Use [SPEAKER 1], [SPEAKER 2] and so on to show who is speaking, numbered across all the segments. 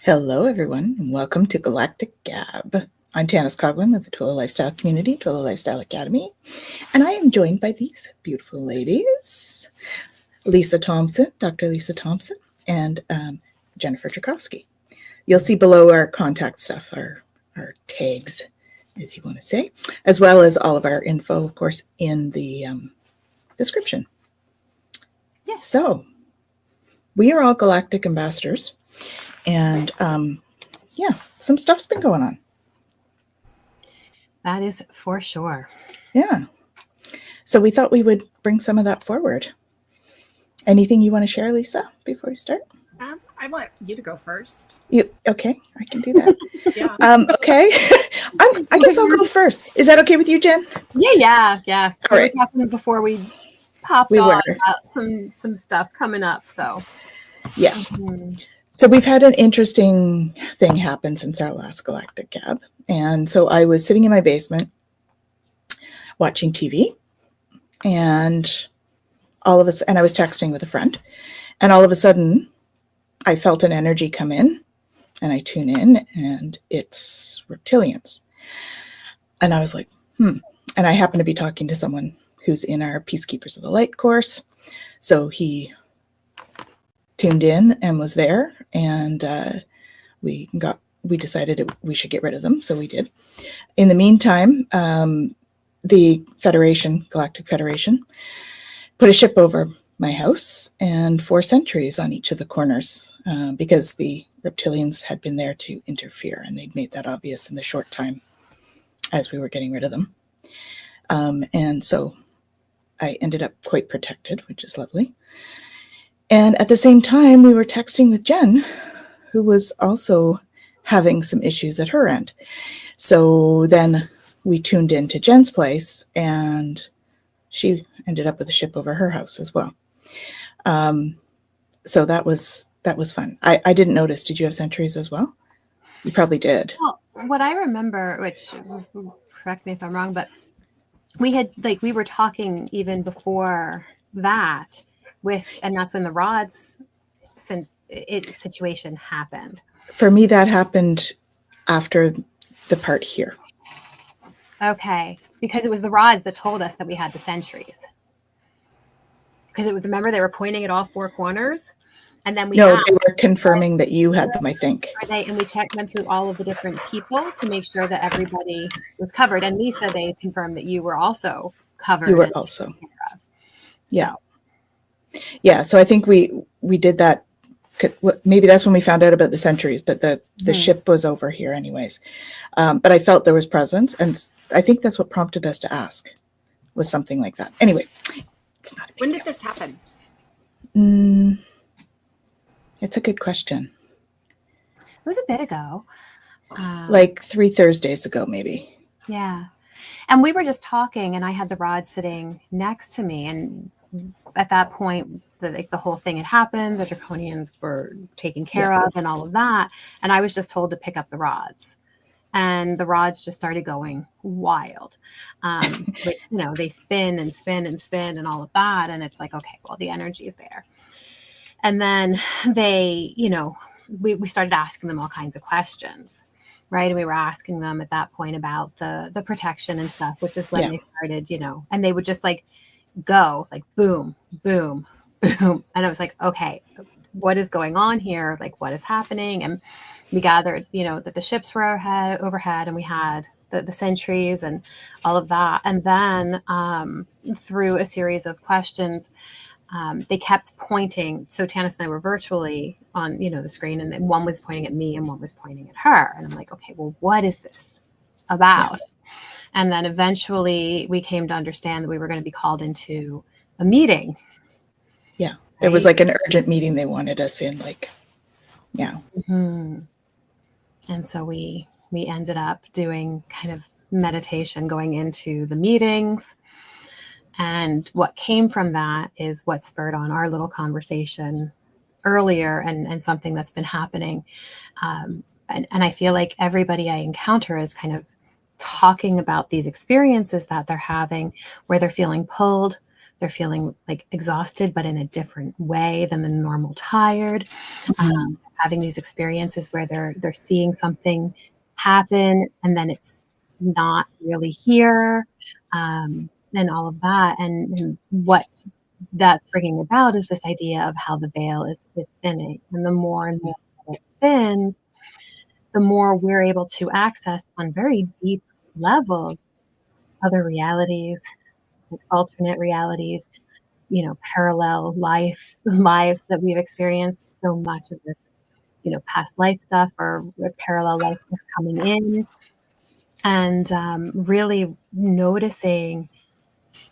[SPEAKER 1] Hello, everyone, and welcome to Galactic Gab. I'm Tanys Coughlan with the Twilla Lifestyle Community, Twilla Lifestyle Academy, and I am joined by these beautiful ladies, Lisa Thompson, Dr. Lisa Thompson, and Jennifer Jurkofsky. You'll see below our contact stuff, our tags, as you want to say, as well as all of our info, of course, in the description.
[SPEAKER 2] Yes.
[SPEAKER 1] So, we are all Galactic Ambassadors. And yeah, some stuff's been going on.
[SPEAKER 2] That is for sure.
[SPEAKER 1] Yeah. So we thought we would bring some of that forward. Anything you want to share, Lisa, before we start?
[SPEAKER 3] I want you to go first.
[SPEAKER 1] Okay, I can do that.
[SPEAKER 3] Yeah.
[SPEAKER 1] Okay. I guess I'll go first. Is that okay with you, Jen?
[SPEAKER 2] Yeah.
[SPEAKER 1] All
[SPEAKER 2] We
[SPEAKER 1] right.
[SPEAKER 2] were talking before we popped on about some stuff coming up. So
[SPEAKER 1] Yeah. So we've had an interesting thing happen since our last Galactic Gab. And so I was sitting in my basement watching TV, and I was texting with a friend, and all of a sudden I felt an energy come in, and I tune in, and it's reptilians. And I was like, And I happen to be talking to someone who's in our Peacekeepers of the Light course. So he tuned in and was there, and we decided we should get rid of them, so we did. In the meantime, the Galactic Federation, put a ship over my house and 4 sentries on each of the corners because the reptilians had been there to interfere, and they'd made that obvious in the short time as we were getting rid of them. And so I ended up quite protected, which is lovely. And at the same time, we were texting with Jen, who was also having some issues at her end. So then we tuned into Jen's place, and she ended up with a ship over her house as well. So that was fun. I didn't notice. Did you have sentries as well? You probably did.
[SPEAKER 2] Well, what I remember, which correct me if I'm wrong, but we were talking even before that. And that's when the rods situation happened.
[SPEAKER 1] For me, that happened after the part here.
[SPEAKER 2] Okay, because it was the rods that told us that we had the sentries. Because remember, they were pointing at all 4 corners, and then they
[SPEAKER 1] were confirming that you had them, I think.
[SPEAKER 2] And we went through all of the different people to make sure that everybody was covered. And Lisa, they confirmed that you were also covered.
[SPEAKER 1] You were also. Yeah. Yeah, so I think we did that. Maybe that's when we found out about the sentries, but the ship was over here anyways. But I felt there was presence, and I think that's what prompted us to ask, was something like that. Anyway, it's not a big
[SPEAKER 3] When
[SPEAKER 1] deal.
[SPEAKER 3] did this happen?
[SPEAKER 1] It's a good question.
[SPEAKER 2] It was a bit ago.
[SPEAKER 1] Like 3 Thursdays ago, maybe.
[SPEAKER 2] Yeah. And we were just talking, and I had the rod sitting next to me, and at that point, the whole thing had happened. The draconians were taken care of and all of that. And I was just told to pick up the rods. And the rods just started going wild. Which, they spin and spin and spin and all of that. And it's like, okay, well, the energy is there. And then they, we started asking them all kinds of questions. Right. And we were asking them at that point about the protection and stuff, which is when they started, and they would just go boom, boom, boom. And I was like, okay, what is going on here? What is happening? And we gathered, that the ships were overhead, and we had the sentries and all of that. And then through a series of questions, they kept pointing. So Tanys and I were virtually on, the screen, and then one was pointing at me and one was pointing at her. And I'm like, okay, well, what is this about? Yeah. And then eventually we came to understand that we were going to be called into a meeting.
[SPEAKER 1] Yeah. Right? There was an urgent meeting they wanted us in, yeah.
[SPEAKER 2] Mm-hmm. And so we ended up doing kind of meditation going into the meetings. And what came from that is what spurred on our little conversation earlier, and something that's been happening. And I feel like everybody I encounter is kind of talking about these experiences that they're having, where they're feeling pulled, they're feeling exhausted, but in a different way than the normal tired. having these experiences where they're seeing something happen and then it's not really here, and all of that. And what that's bringing about is this idea of how the veil is thinning. And the more and more it thins, the more we're able to access on very deep levels other realities, alternate realities, parallel lives that we've experienced. So much of this, past life stuff or parallel life stuff coming in, and really noticing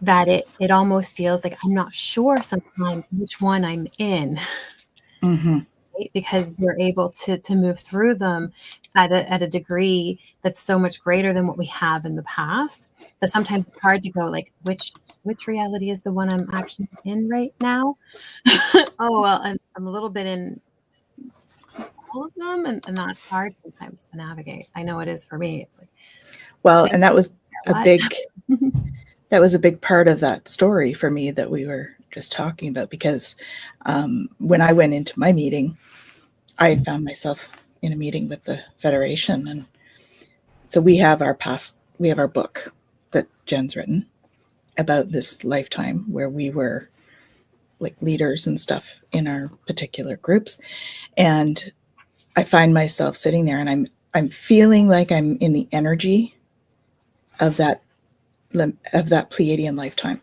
[SPEAKER 2] that it almost feels like I'm not sure sometimes which one I'm in.
[SPEAKER 1] Mm-hmm.
[SPEAKER 2] Right? Because you're able to move through them at a degree that's so much greater than what we have in the past, that sometimes it's hard to go like, which reality is the one I'm actually in right now? Oh, well, I'm a little bit in all of them, and that's hard sometimes to navigate. I know it is for me. It's like,
[SPEAKER 1] Well, and that was a
[SPEAKER 2] what?
[SPEAKER 1] big that was a big part of that story for me that we were just talking about, because when I went into my meeting, I found myself in a meeting with the Federation, and so we have our book that Jen's written about this lifetime where we were like leaders and stuff in our particular groups, and I find myself sitting there and I'm feeling like I'm in the energy of that Pleiadian lifetime.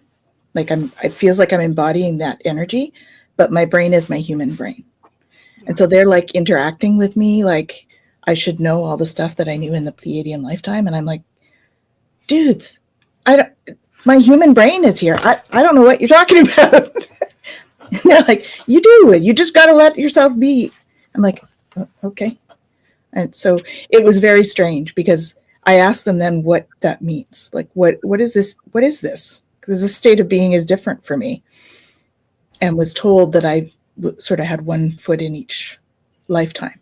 [SPEAKER 1] Like it feels like I'm embodying that energy, but my brain is my human brain. And so they're like interacting with me like I should know all the stuff that I knew in the Pleiadian lifetime. And I'm like, dudes, my human brain is here. I don't know what you're talking about. And they're like, you do it. You just got to let yourself be. I'm like, okay. And so it was very strange because I asked them then what that means. Like, what is this? What is this? Because this state of being is different for me. And was told that I sort of had one foot in each lifetime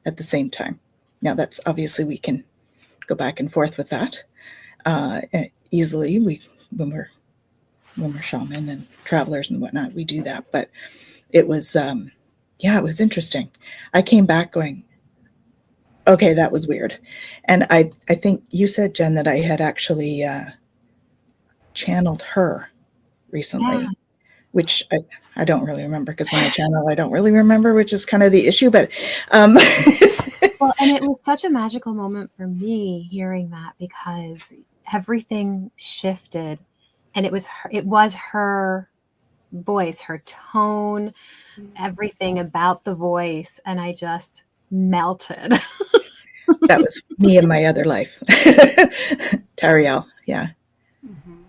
[SPEAKER 1] at the same time. Now that's obviously we can go back and forth with that easily. When we're shaman and travelers and whatnot, we do that. But it was, it was interesting. I came back going, okay, that was weird. And I think you said, Jen, that I had actually channeled her recently,
[SPEAKER 2] Yeah.
[SPEAKER 1] which I don't really remember, because when I channel, I don't really remember, which is kind of the issue. But
[SPEAKER 2] Well, and it was such a magical moment for me hearing that, because everything shifted, and it was her voice, her tone, everything about the voice, and I just melted.
[SPEAKER 1] that was me in my other life. Tariel, yeah.
[SPEAKER 3] Mm-hmm.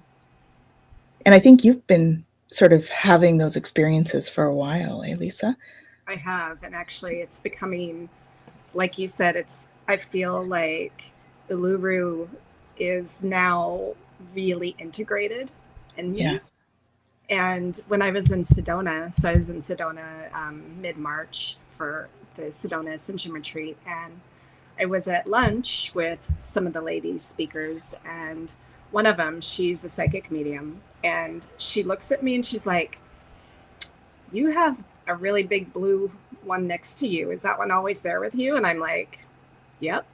[SPEAKER 1] And I think you've been sort of having those experiences for a while, eh, Lisa?
[SPEAKER 3] I have, and actually it's becoming, like you said, I feel like Uluru is now really integrated in me.
[SPEAKER 1] Yeah.
[SPEAKER 3] And when I was in Sedona, so I was in Sedona mid-March for the Sedona Ascension retreat, and I was at lunch with some of the ladies speakers, and one of them, she's a psychic medium, and she looks at me and she's like, you have a really big blue one next to you. Is that one always there with you? And I'm like, yep.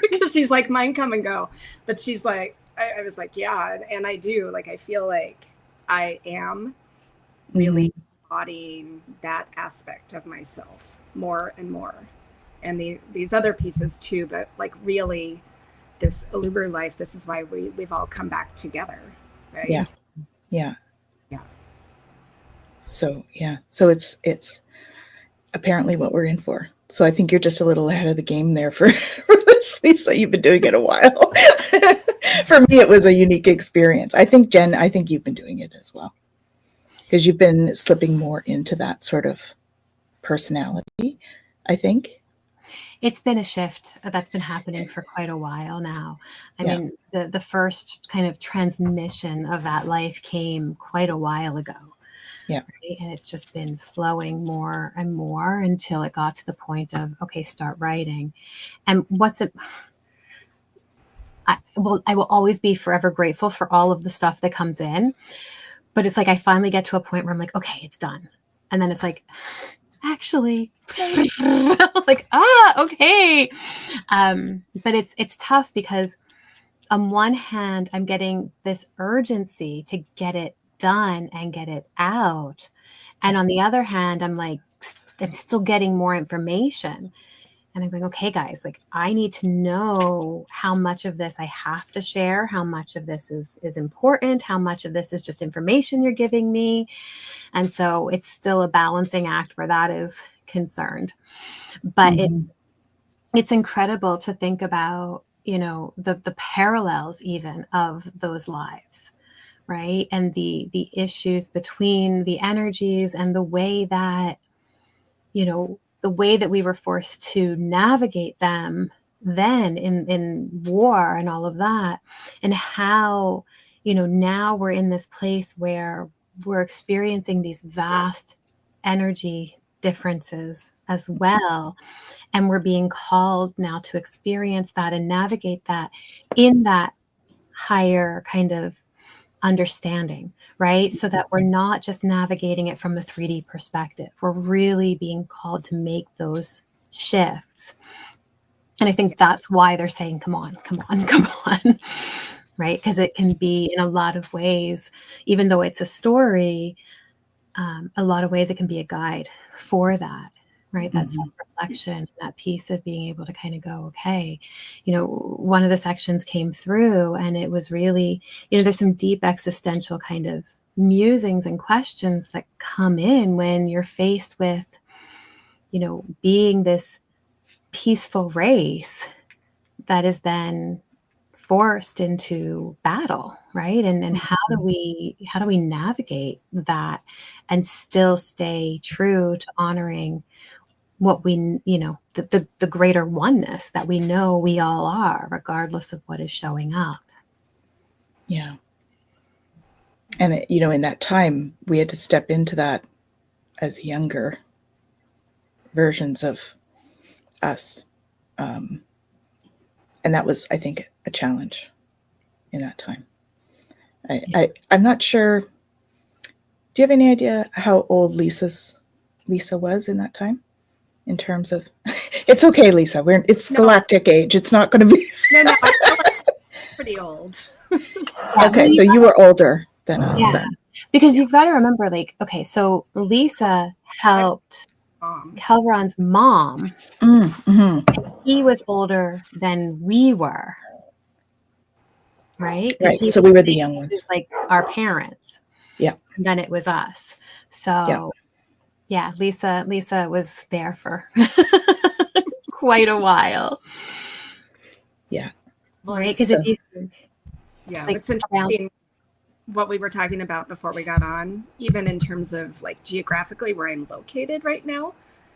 [SPEAKER 3] Because she's like, mine come and go. But she's like, I was like, yeah. And I do. Like, I feel like I am really embodying that aspect of myself more and more. And these other pieces too. But like really, this Uluru life, this is why we've all come back together. Right?
[SPEAKER 1] Yeah. So it's apparently what we're in for. So I think you're just a little ahead of the game there for this, Lisa. You've been doing it a while. For me, it was a unique experience. I think, Jen, you've been doing it as well, because you've been slipping more into that sort of personality, I think.
[SPEAKER 2] It's been a shift that's been happening for quite a while now. I mean, the first kind of transmission of that life came quite a while ago.
[SPEAKER 1] Yeah.
[SPEAKER 2] Right? And it's just been flowing more and more until it got to the point of, okay, start writing. And I will always be forever grateful for all of the stuff that comes in. But it's like I finally get to a point where I'm like, okay, it's done. And then it's like, actually, like, okay. But it's tough because on one hand, I'm getting this urgency to get it done and get it out. And on the other hand, I'm like, I'm still getting more information. And I'm going, okay, guys, like I need to know how much of this I have to share, how much of this is important, how much of this is just information you're giving me. And so it's still a balancing act where that is concerned. But it's incredible to think about, you know, the parallels even of those lives, right? And the issues between the energies and the way that, you know, the way that we were forced to navigate them then in war and all of that, and how, you know, now we're in this place where we're experiencing these vast energy differences as well. And we're being called now to experience that and navigate that in that higher kind of understanding, right? So that we're not just navigating it from the 3D perspective. We're really being called to make those shifts. And I think that's why they're saying, come on, right? Because it can be in a lot of ways, even though it's a story, a lot of ways it can be a guide for that, right? That self-reflection, that piece of being able to kind of go, okay, you know, one of the sections came through and it was really, you know, there's some deep existential kind of musings and questions that come in when you're faced with, you know, being this peaceful race that is then forced into battle, right? And how do we navigate that and still stay true to honoring what we, you know, the greater oneness that we know we all are, regardless of what is showing up.
[SPEAKER 1] Yeah. And, you know, in that time, we had to step into that as younger versions of us. And that was, I think, a challenge in that time. I'm not sure. Do you have any idea how old Lisa was in that time? In terms of, it's okay, Lisa. It's galactic age. It's not going to be.
[SPEAKER 3] No, pretty old.
[SPEAKER 1] Okay, so you were older than us then.
[SPEAKER 2] Because you've got to remember, like, okay, so Lisa helped Kelron's mom. And he was older than we were, right?
[SPEAKER 1] Right. So we were the young ones,
[SPEAKER 2] like our parents.
[SPEAKER 1] Yeah.
[SPEAKER 2] And then it was us. So. Yeah, Lisa was there for quite a while.
[SPEAKER 1] Yeah.
[SPEAKER 2] Right? Because if you...
[SPEAKER 3] like, it's interesting what we were talking about before we got on, even in terms of, like, geographically where I'm located right now,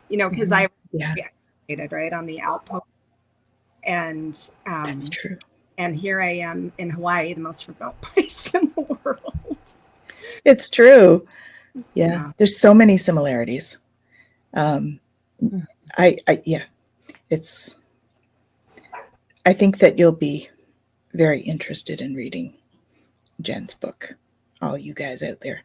[SPEAKER 3] you know, because I was located, right, on the outpost. And
[SPEAKER 1] that's true.
[SPEAKER 3] And here I am in Hawaii, the most remote place in the world.
[SPEAKER 1] It's true. Yeah, there's so many similarities. I think that you'll be very interested in reading Jen's book, all you guys out there.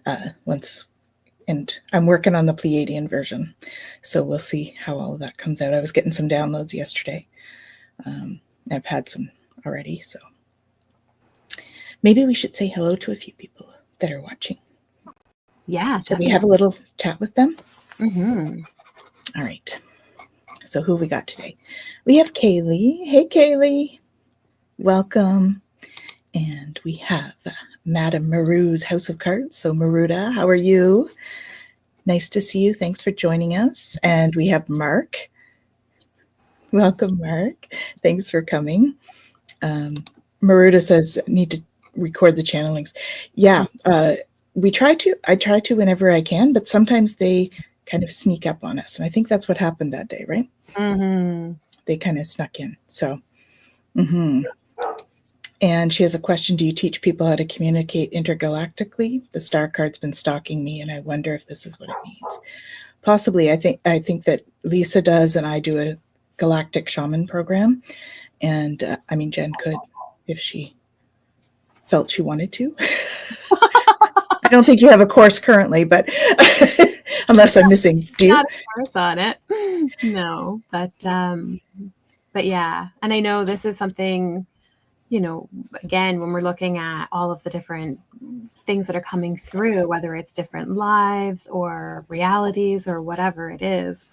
[SPEAKER 1] And I'm working on the Pleiadian version, so we'll see how all of that comes out. I was getting some downloads yesterday. I've had some already, so maybe we should say hello to a few people that are watching.
[SPEAKER 2] Yeah.
[SPEAKER 1] Should we have a little chat with them?
[SPEAKER 2] Mm-hmm.
[SPEAKER 1] All right. So who we got today? We have Kaylee. Hey, Kaylee. Welcome. And we have Madame Maru's House of Cards. So Maruda, how are you? Nice to see you. Thanks for joining us. And we have Mark. Welcome, Mark. Thanks for coming. Maruda says, need to record the channelings. Yeah. I try to whenever I can, but sometimes they kind of sneak up on us. And I think that's what happened that day, right?
[SPEAKER 2] Mm-hmm.
[SPEAKER 1] They kind of snuck in. So, And she has a question. Do you teach people how to communicate intergalactically? The star card's been stalking me, and I wonder if this is what it means. Possibly. I think that Lisa does, and I do a galactic shaman program. And Jen could, if she felt she wanted to. I don't think you have a course currently, but Unless I'm missing. Do you?
[SPEAKER 2] Not a course on it. No, but yeah. And I know this is something, you know, again, when we're looking at all of the different things that are coming through, whether it's different lives or realities or whatever it is,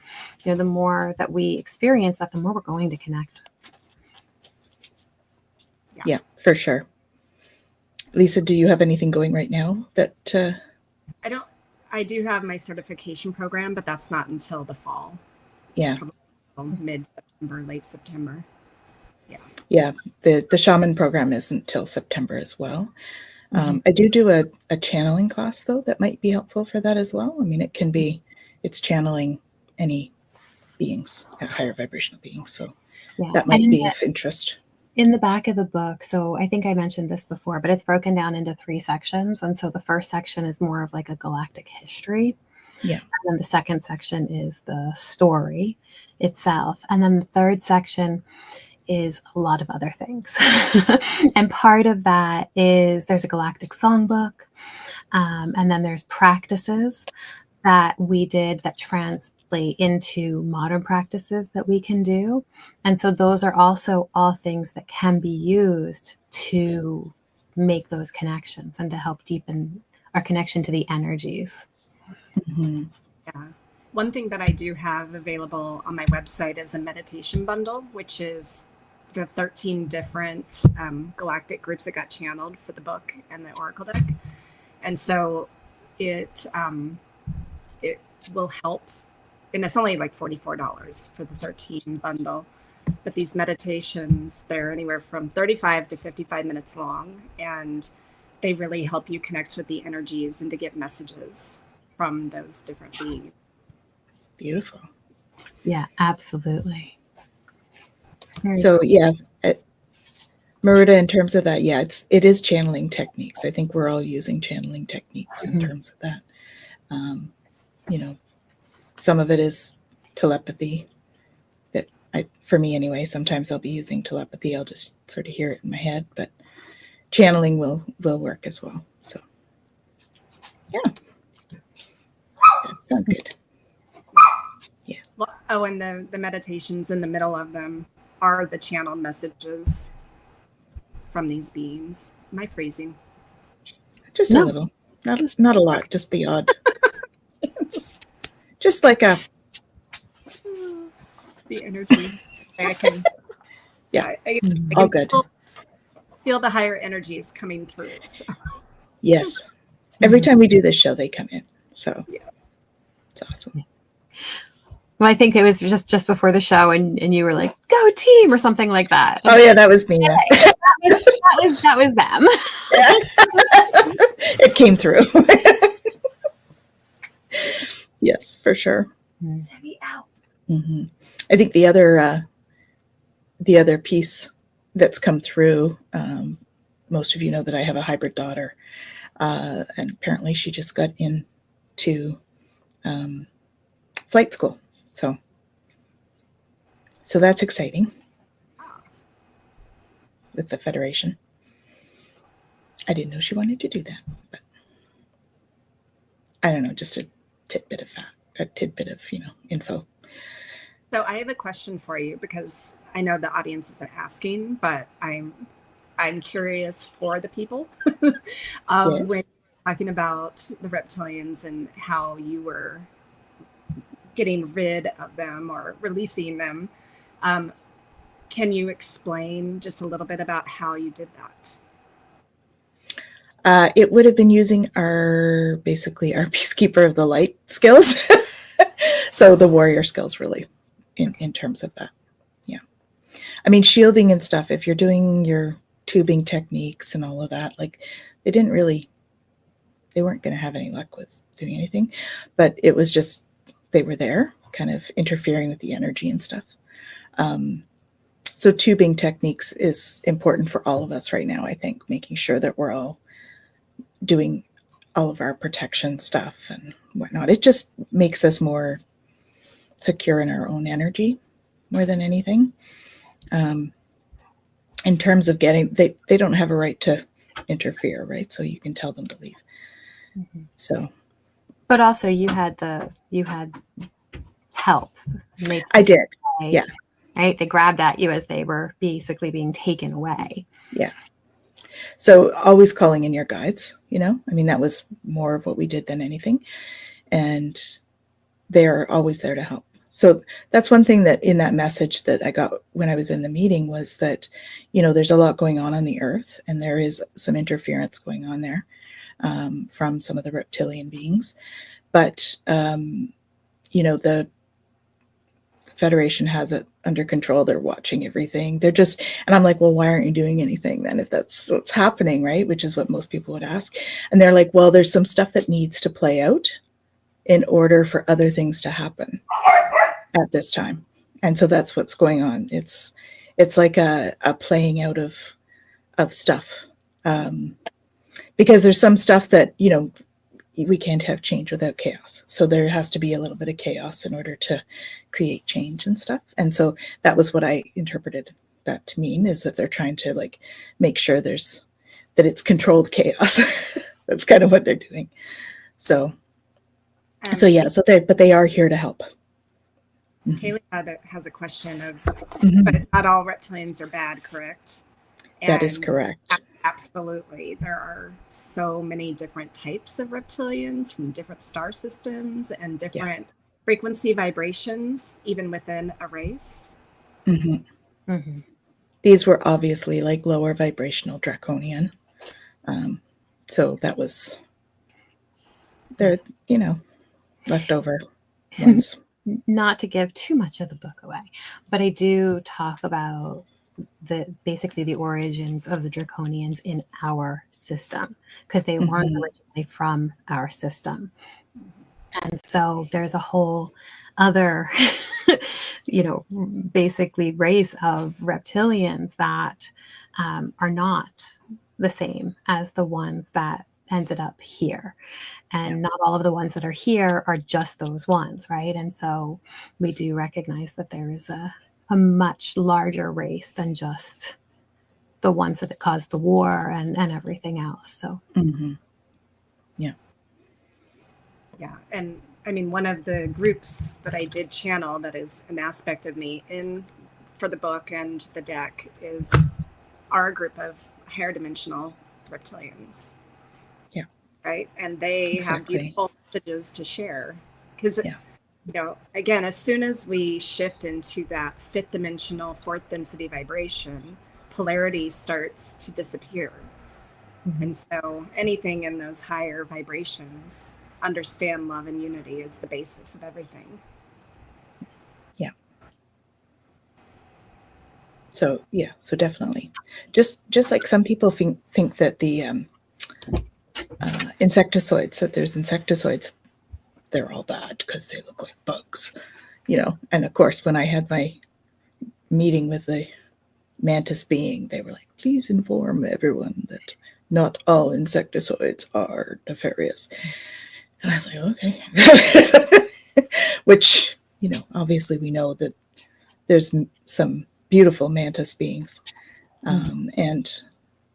[SPEAKER 2] you know, the more that we experience that, the more we're going to connect.
[SPEAKER 1] Yeah, for sure. Lisa, do you have anything going right now that
[SPEAKER 3] I do have my certification program, but that's not until the fall.
[SPEAKER 1] Yeah.
[SPEAKER 3] Mid-September, late September.
[SPEAKER 1] Yeah, the shaman program isn't till September as well. I do a channeling class, though, that might be helpful for that as well. I mean, it's channeling any beings, higher vibrational beings. So that might be of interest.
[SPEAKER 2] In the back of the book, so I think I mentioned this before, but it's broken down into 3 sections. And so the first section is more of like a galactic history.
[SPEAKER 1] Yeah.
[SPEAKER 2] And then the second section is the story itself. And then the third section is a lot of other things. And part of that is there's a galactic songbook. And then there's practices that we did that translate into modern practices that we can do. And so those are also all things that can be used to make those connections and to help deepen our connection to the energies.
[SPEAKER 1] Mm-hmm.
[SPEAKER 3] Yeah. One thing that I do have available on my website is a meditation bundle, which is the 13 different galactic groups that got channeled for the book and the oracle deck. And so it will help. And it's only like $44 for the 13 bundle. But these meditations, they're anywhere from 35 to 55 minutes long. And they really help you connect with the energies and to get messages from those different beings.
[SPEAKER 1] Beautiful.
[SPEAKER 2] Yeah, absolutely.
[SPEAKER 1] So yeah, Marita, in terms of that, yeah, it is channeling techniques. I think we're all using channeling techniques in terms of that. You know, some of it is telepathy. That for me anyway, sometimes I'll be using telepathy. I'll just sort of hear it in my head, but channeling will work as well. So yeah, that sounds good. Yeah.
[SPEAKER 3] Well, oh, and the meditations in the middle of them are the channeled messages from these beings. Am I freezing?
[SPEAKER 1] Just a little, not a lot, just the odd. Just like the energy.
[SPEAKER 3] I can.
[SPEAKER 1] Yeah,
[SPEAKER 3] I
[SPEAKER 1] all good.
[SPEAKER 3] Feel the higher energies coming through. So.
[SPEAKER 1] Yes, every time we do this show, they come in. So yeah, it's awesome.
[SPEAKER 2] Well, I think it was just before the show, and you were like, "Go team" or something like that.
[SPEAKER 1] Oh yeah, that was me. Yeah.
[SPEAKER 2] that was them.
[SPEAKER 1] It came through. Yes, for sure.
[SPEAKER 2] Send me out.
[SPEAKER 1] Mm-hmm. I think the other piece that's come through. Most of you know that I have a hybrid daughter, and apparently she just got into flight school. So that's exciting with the Federation. I didn't know she wanted to do that, but I don't know, just a tidbit of info.
[SPEAKER 3] So I have a question for you, because I know the audience isn't asking, but I'm curious for the people.
[SPEAKER 1] Yes.
[SPEAKER 3] When you're talking about the reptilians and how you were getting rid of them or releasing them, can you explain just a little bit about how you did that?
[SPEAKER 1] It would have been using our Peacekeeper of the Light skills. So the warrior skills, really, in terms of that. Yeah. I mean, shielding and stuff, if you're doing your tubing techniques and all of that, like they weren't going to have any luck with doing anything, but it was just, they were there kind of interfering with the energy and stuff. So tubing techniques is important for all of us right now, I think, making sure that we're all doing all of our protection stuff and whatnot. It just makes us more secure in our own energy more than anything. In terms of they don't have a right to interfere, right? So you can tell them to leave. Mm-hmm. So
[SPEAKER 2] But also you had help.
[SPEAKER 1] I did. Yeah.
[SPEAKER 2] Right. They grabbed at you as they were basically being taken away.
[SPEAKER 1] Yeah. So always calling in your guides, I mean, that was more of what we did than anything. And they're always there to help. So that's one thing that in that message that I got when I was in the meeting was that, there's a lot going on the earth, and there is some interference going on there from some of the reptilian beings. But, the Federation has it under control. They're watching everything. And I'm like, well, why aren't you doing anything then if that's what's happening, right? Which is what most people would ask. And they're like, well, there's some stuff that needs to play out in order for other things to happen at this time. And so that's what's going on. It's like a playing out of stuff. Because there's some stuff that, we can't have change without chaos. So there has to be a little bit of chaos in order to create change and stuff. And so that was what I interpreted that to mean, is that they're trying to make sure that it's controlled chaos. That's kind of what they're doing. So they are here to help.
[SPEAKER 3] Kaylee has a question of,
[SPEAKER 1] Mm-hmm.
[SPEAKER 3] but not all reptilians are bad, correct?
[SPEAKER 1] That is correct.
[SPEAKER 3] Absolutely. There are so many different types of reptilians from different star systems and different frequency vibrations, even within a race.
[SPEAKER 1] Mm-hmm. Mm-hmm. These were obviously lower vibrational draconian. So that was they're, leftover ones.
[SPEAKER 2] Not to give too much of the book away, but I do talk about basically the origins of the draconians in our system, because they weren't originally from our system. And so there's a whole other, basically race of reptilians that are not the same as the ones that ended up here. And not all of the ones that are here are just those ones, right? And so we do recognize that there is a much larger race than just the ones that caused the war and everything else. So
[SPEAKER 3] yeah. And I mean, one of the groups that I did channel that is an aspect of me for the book and the deck is our group of higher dimensional reptilians.
[SPEAKER 1] Yeah.
[SPEAKER 3] Right. And they have beautiful messages to share, because again, as soon as we shift into that fifth dimensional, fourth density vibration, polarity starts to disappear. Mm-hmm. And so anything in those higher vibrations, understand love and unity is the basis of everything.
[SPEAKER 1] Yeah. So definitely. Just like some people think that the insectoids, that there's insectoids, they're all bad because they look like bugs, and of course when I had my meeting with the mantis being, they were like, please inform everyone that not all insectoids are nefarious. And I was like, okay. Which, obviously we know that there's some beautiful mantis beings and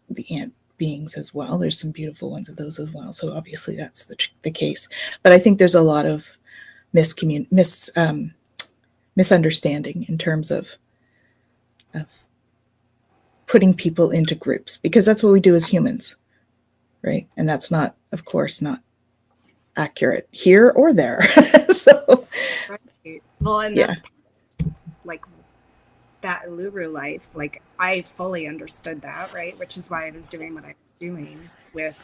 [SPEAKER 1] the ant beings as well. There's some beautiful ones of those as well. So obviously that's the case. But I think there's a lot of misunderstanding in terms of putting people into groups, because that's what we do as humans, right? And that's not, of course, not accurate here or there. So,
[SPEAKER 3] right. Well, and that's like that Uluru life. Like, I fully understood that, right? Which is why I was doing what I was doing with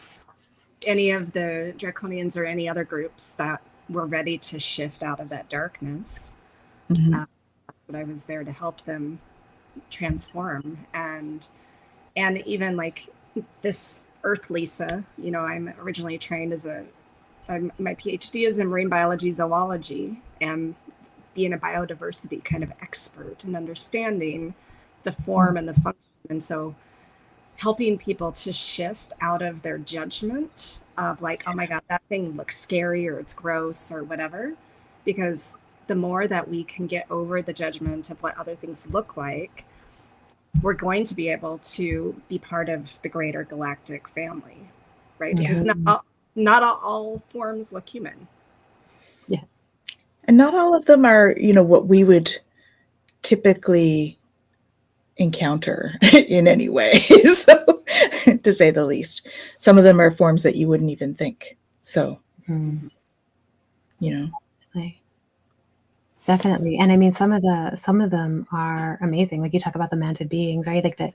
[SPEAKER 3] any of the draconians or any other groups that were ready to shift out of that darkness.
[SPEAKER 1] Mm-hmm.
[SPEAKER 3] That's what I was there to help them transform. And even like this Earth Lisa, I'm originally trained as my PhD is in marine biology, zoology, and being a biodiversity kind of expert and understanding the form and the function. And so helping people to shift out of their judgment of like, oh my God, that thing looks scary or it's gross or whatever, because the more that we can get over the judgment of what other things look like, we're going to be able to be part of the greater galactic family, right? Because not all forms look human,
[SPEAKER 1] And not all of them are, what we would typically encounter in any way, so to say the least. Some of them are forms that you wouldn't even think. So,
[SPEAKER 2] Definitely. And I mean, some of them are amazing. Like you talk about the manted beings, right? Like the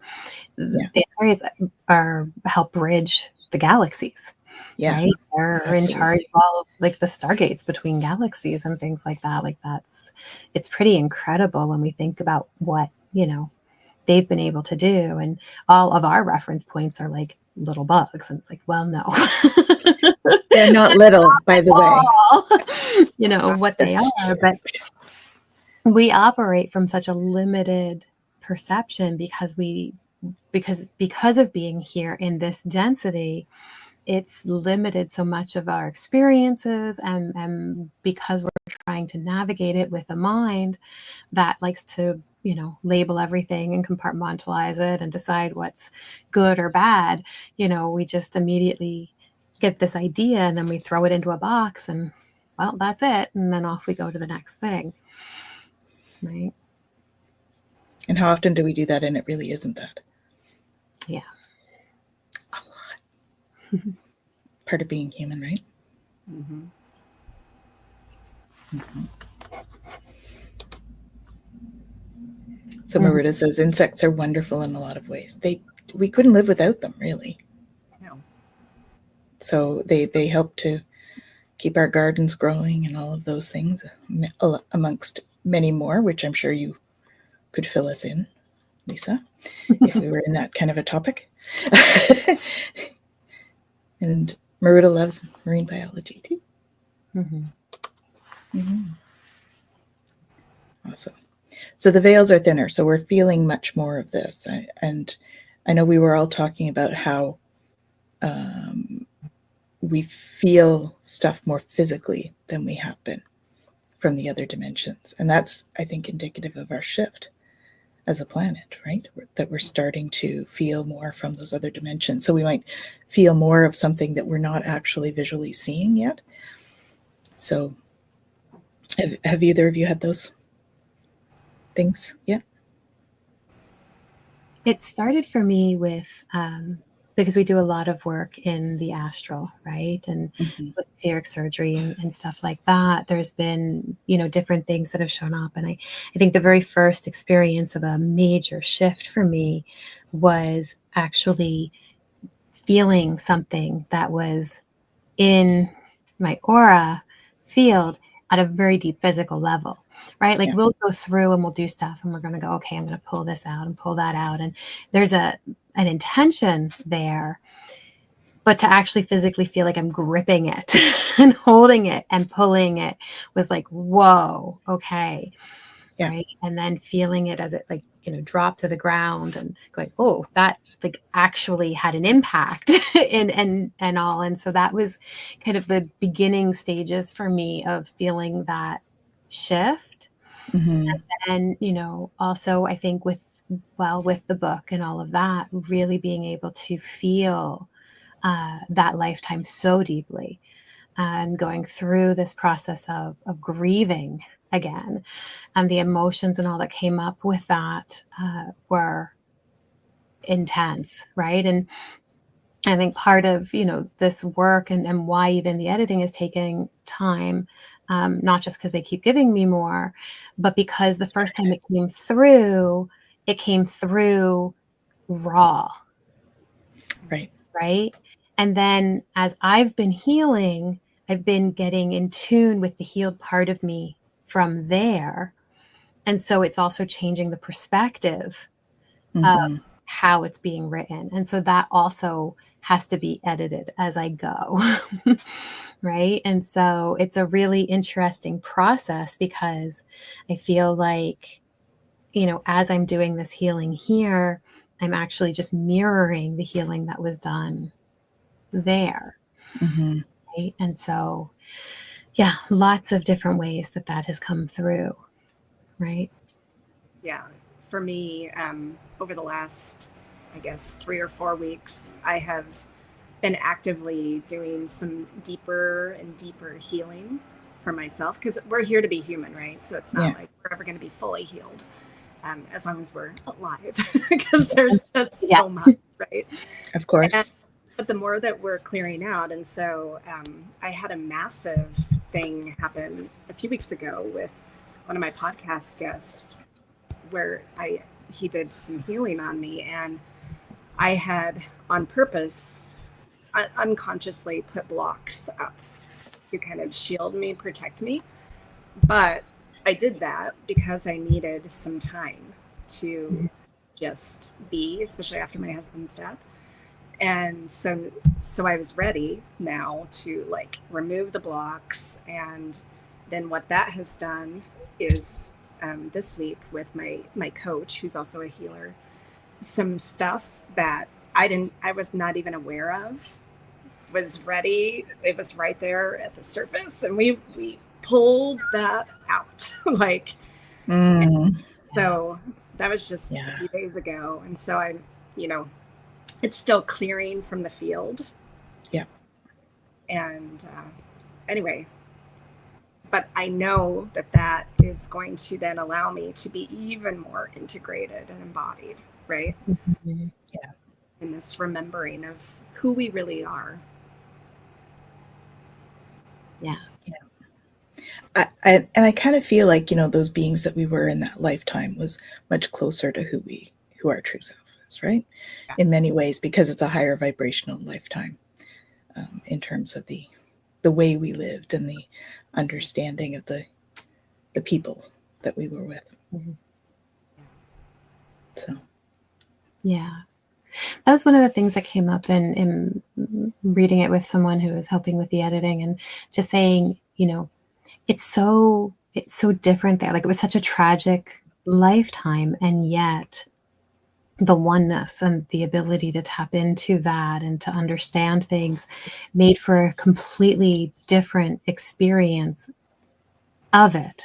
[SPEAKER 2] areas are help bridge the galaxies.
[SPEAKER 1] Yeah,
[SPEAKER 2] right? They're
[SPEAKER 1] absolutely.
[SPEAKER 2] in charge of all of, like, the stargates between galaxies and things like that. Like it's pretty incredible when we think about what, they've been able to do. And all of our reference points are like little bugs. And it's like, well, no.
[SPEAKER 1] They're not little, by the way.
[SPEAKER 2] What they are. But we operate from such a limited perception because of being here in this density. It's limited so much of our experiences, and because we're trying to navigate it with a mind that likes to, label everything and compartmentalize it and decide what's good or bad, we just immediately get this idea and then we throw it into a box and, well, that's it. And then off we go to the next thing. Right.
[SPEAKER 1] And how often do we do that? And it really isn't that.
[SPEAKER 2] Yeah.
[SPEAKER 1] A lot. Part of being human, right? Mm-hmm. Mm-hmm. So Marita says insects are wonderful in a lot of ways. We couldn't live without them, really.
[SPEAKER 3] No.
[SPEAKER 1] So they help to keep our gardens growing and all of those things, amongst many more, which I'm sure you could fill us in, Lisa, if we were in that kind of a topic. And Marita loves marine biology too. Mm-hmm. Mm-hmm. Awesome. So the veils are thinner, so we're feeling much more of this. And I know we were all talking about how we feel stuff more physically than we have been from the other dimensions. And that's, I think, indicative of our shift as a planet, right? That we're starting to feel more from those other dimensions. So we might feel more of something that we're not actually visually seeing yet. So have either of you had those things yet?
[SPEAKER 2] It started for me with, because we do a lot of work in the astral, right? And with etheric surgery and stuff like that, there's been, different things that have shown up. And I think the very first experience of a major shift for me was actually feeling something that was in my aura field at a very deep physical level. Right? Like we'll go through and we'll do stuff and we're going to go, okay, I'm going to pull this out and pull that out. And there's an intention there, but to actually physically feel like I'm gripping it and holding it and pulling it was like, whoa, okay.
[SPEAKER 1] Yeah.
[SPEAKER 2] Right. And then feeling it as it drop to the ground and going, oh, that like actually had an impact and all. And so that was kind of the beginning stages for me of feeling that shift. Mm-hmm. And also I think with the book and all of that, really being able to feel that lifetime so deeply and going through this process of grieving again, and the emotions and all that came up with that were intense, right? And I think part of this work and why even the editing is taking time, not just because they keep giving me more, but because the first time it came through raw. Right. And then as I've been healing, I've been getting in tune with the healed part of me from there. And so it's also changing the perspective of how it's being written. And so that also has to be edited as I go. Right. And so it's a really interesting process because I feel like, as I'm doing this healing here, I'm actually just mirroring the healing that was done there. Mm-hmm. Right. And so, yeah, lots of different ways that has come through. Right.
[SPEAKER 3] Yeah. For me, over the last, I guess, 3 or 4 weeks, I have been actively doing some deeper and deeper healing for myself, because we're here to be human, right? So it's not
[SPEAKER 1] Yeah.
[SPEAKER 3] like we're ever going to be fully healed, as long as we're alive, because there's just so much, right?
[SPEAKER 1] Of course.
[SPEAKER 3] But the more that we're clearing out, and so I had a massive thing happen a few weeks ago with one of my podcast guests, where he did some healing on me, and I had on purpose unconsciously put blocks up to kind of shield me, protect me. But I did that because I needed some time to just be, especially after my husband's death. And so I was ready now to like remove the blocks. And then what that has done is this week with my coach, who's also a healer, some stuff that I was not even aware of was ready. It was right there at the surface, and we pulled that out. Like, so that was just a few days ago. And so it's still clearing from the field.
[SPEAKER 1] Yeah.
[SPEAKER 3] And anyway, but I know that is going to then allow me to be even more integrated and embodied, right?
[SPEAKER 1] Mm-hmm. Yeah.
[SPEAKER 3] In this remembering of who we really are.
[SPEAKER 2] Yeah.
[SPEAKER 1] Yeah. I kind of feel like, those beings that we were in that lifetime was much closer to who our true self is, right? Yeah. In many ways, because it's a higher vibrational lifetime, in terms of the way we lived and the understanding of the people that we were with.
[SPEAKER 2] Mm-hmm.
[SPEAKER 1] So. Yeah.
[SPEAKER 2] That was one of the things that came up in reading it with someone who was helping with the editing, and just saying, it's so different there. Like, it was such a tragic lifetime, and yet the oneness and the ability to tap into that and to understand things made for a completely different experience of it.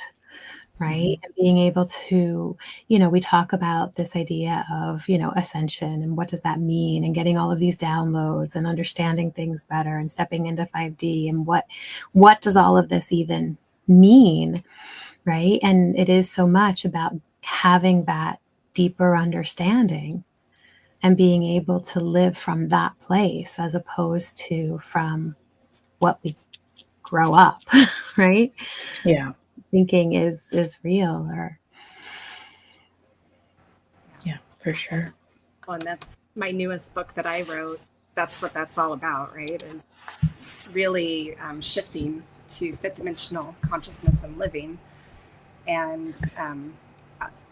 [SPEAKER 2] Right. And being able to, we talk about this idea of, ascension and what does that mean, and getting all of these downloads and understanding things better and stepping into 5D, and what does all of this even mean? Right. And it is so much about having that deeper understanding and being able to live from that place, as opposed to from what we grow up. Right.
[SPEAKER 1] Yeah.
[SPEAKER 2] Thinking is real. Or
[SPEAKER 1] yeah, for sure.
[SPEAKER 3] Well, and that's my newest book that I wrote. That's what that's all about, right? Is really shifting to fifth dimensional consciousness and living. And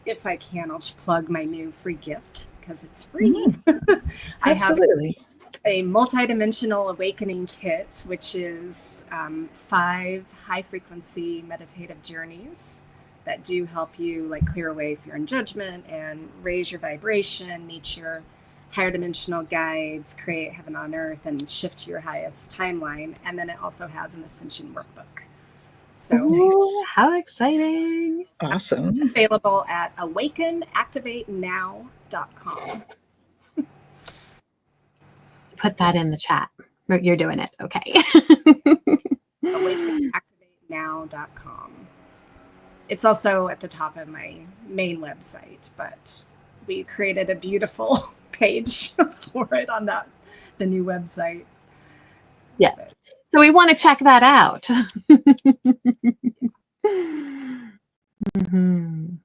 [SPEAKER 3] if I can, I'll just plug my new free gift, because it's free. I
[SPEAKER 1] Absolutely.
[SPEAKER 3] have a multidimensional awakening kit, which is 5 high-frequency meditative journeys that do help you like clear away fear and judgment and raise your vibration, meet your higher dimensional guides, create heaven on earth, and shift to your highest timeline. And then it also has an Ascension workbook. So
[SPEAKER 2] nice. How exciting.
[SPEAKER 1] Awesome.
[SPEAKER 3] Available at awakenactivatenow.com.
[SPEAKER 2] Put that in the chat. You're doing it. Okay.
[SPEAKER 3] awakenactivatenow.com. It's also at the top of my main website, but we created a beautiful page for it on the new website.
[SPEAKER 2] Yeah. So we want to check that out. Mm-hmm.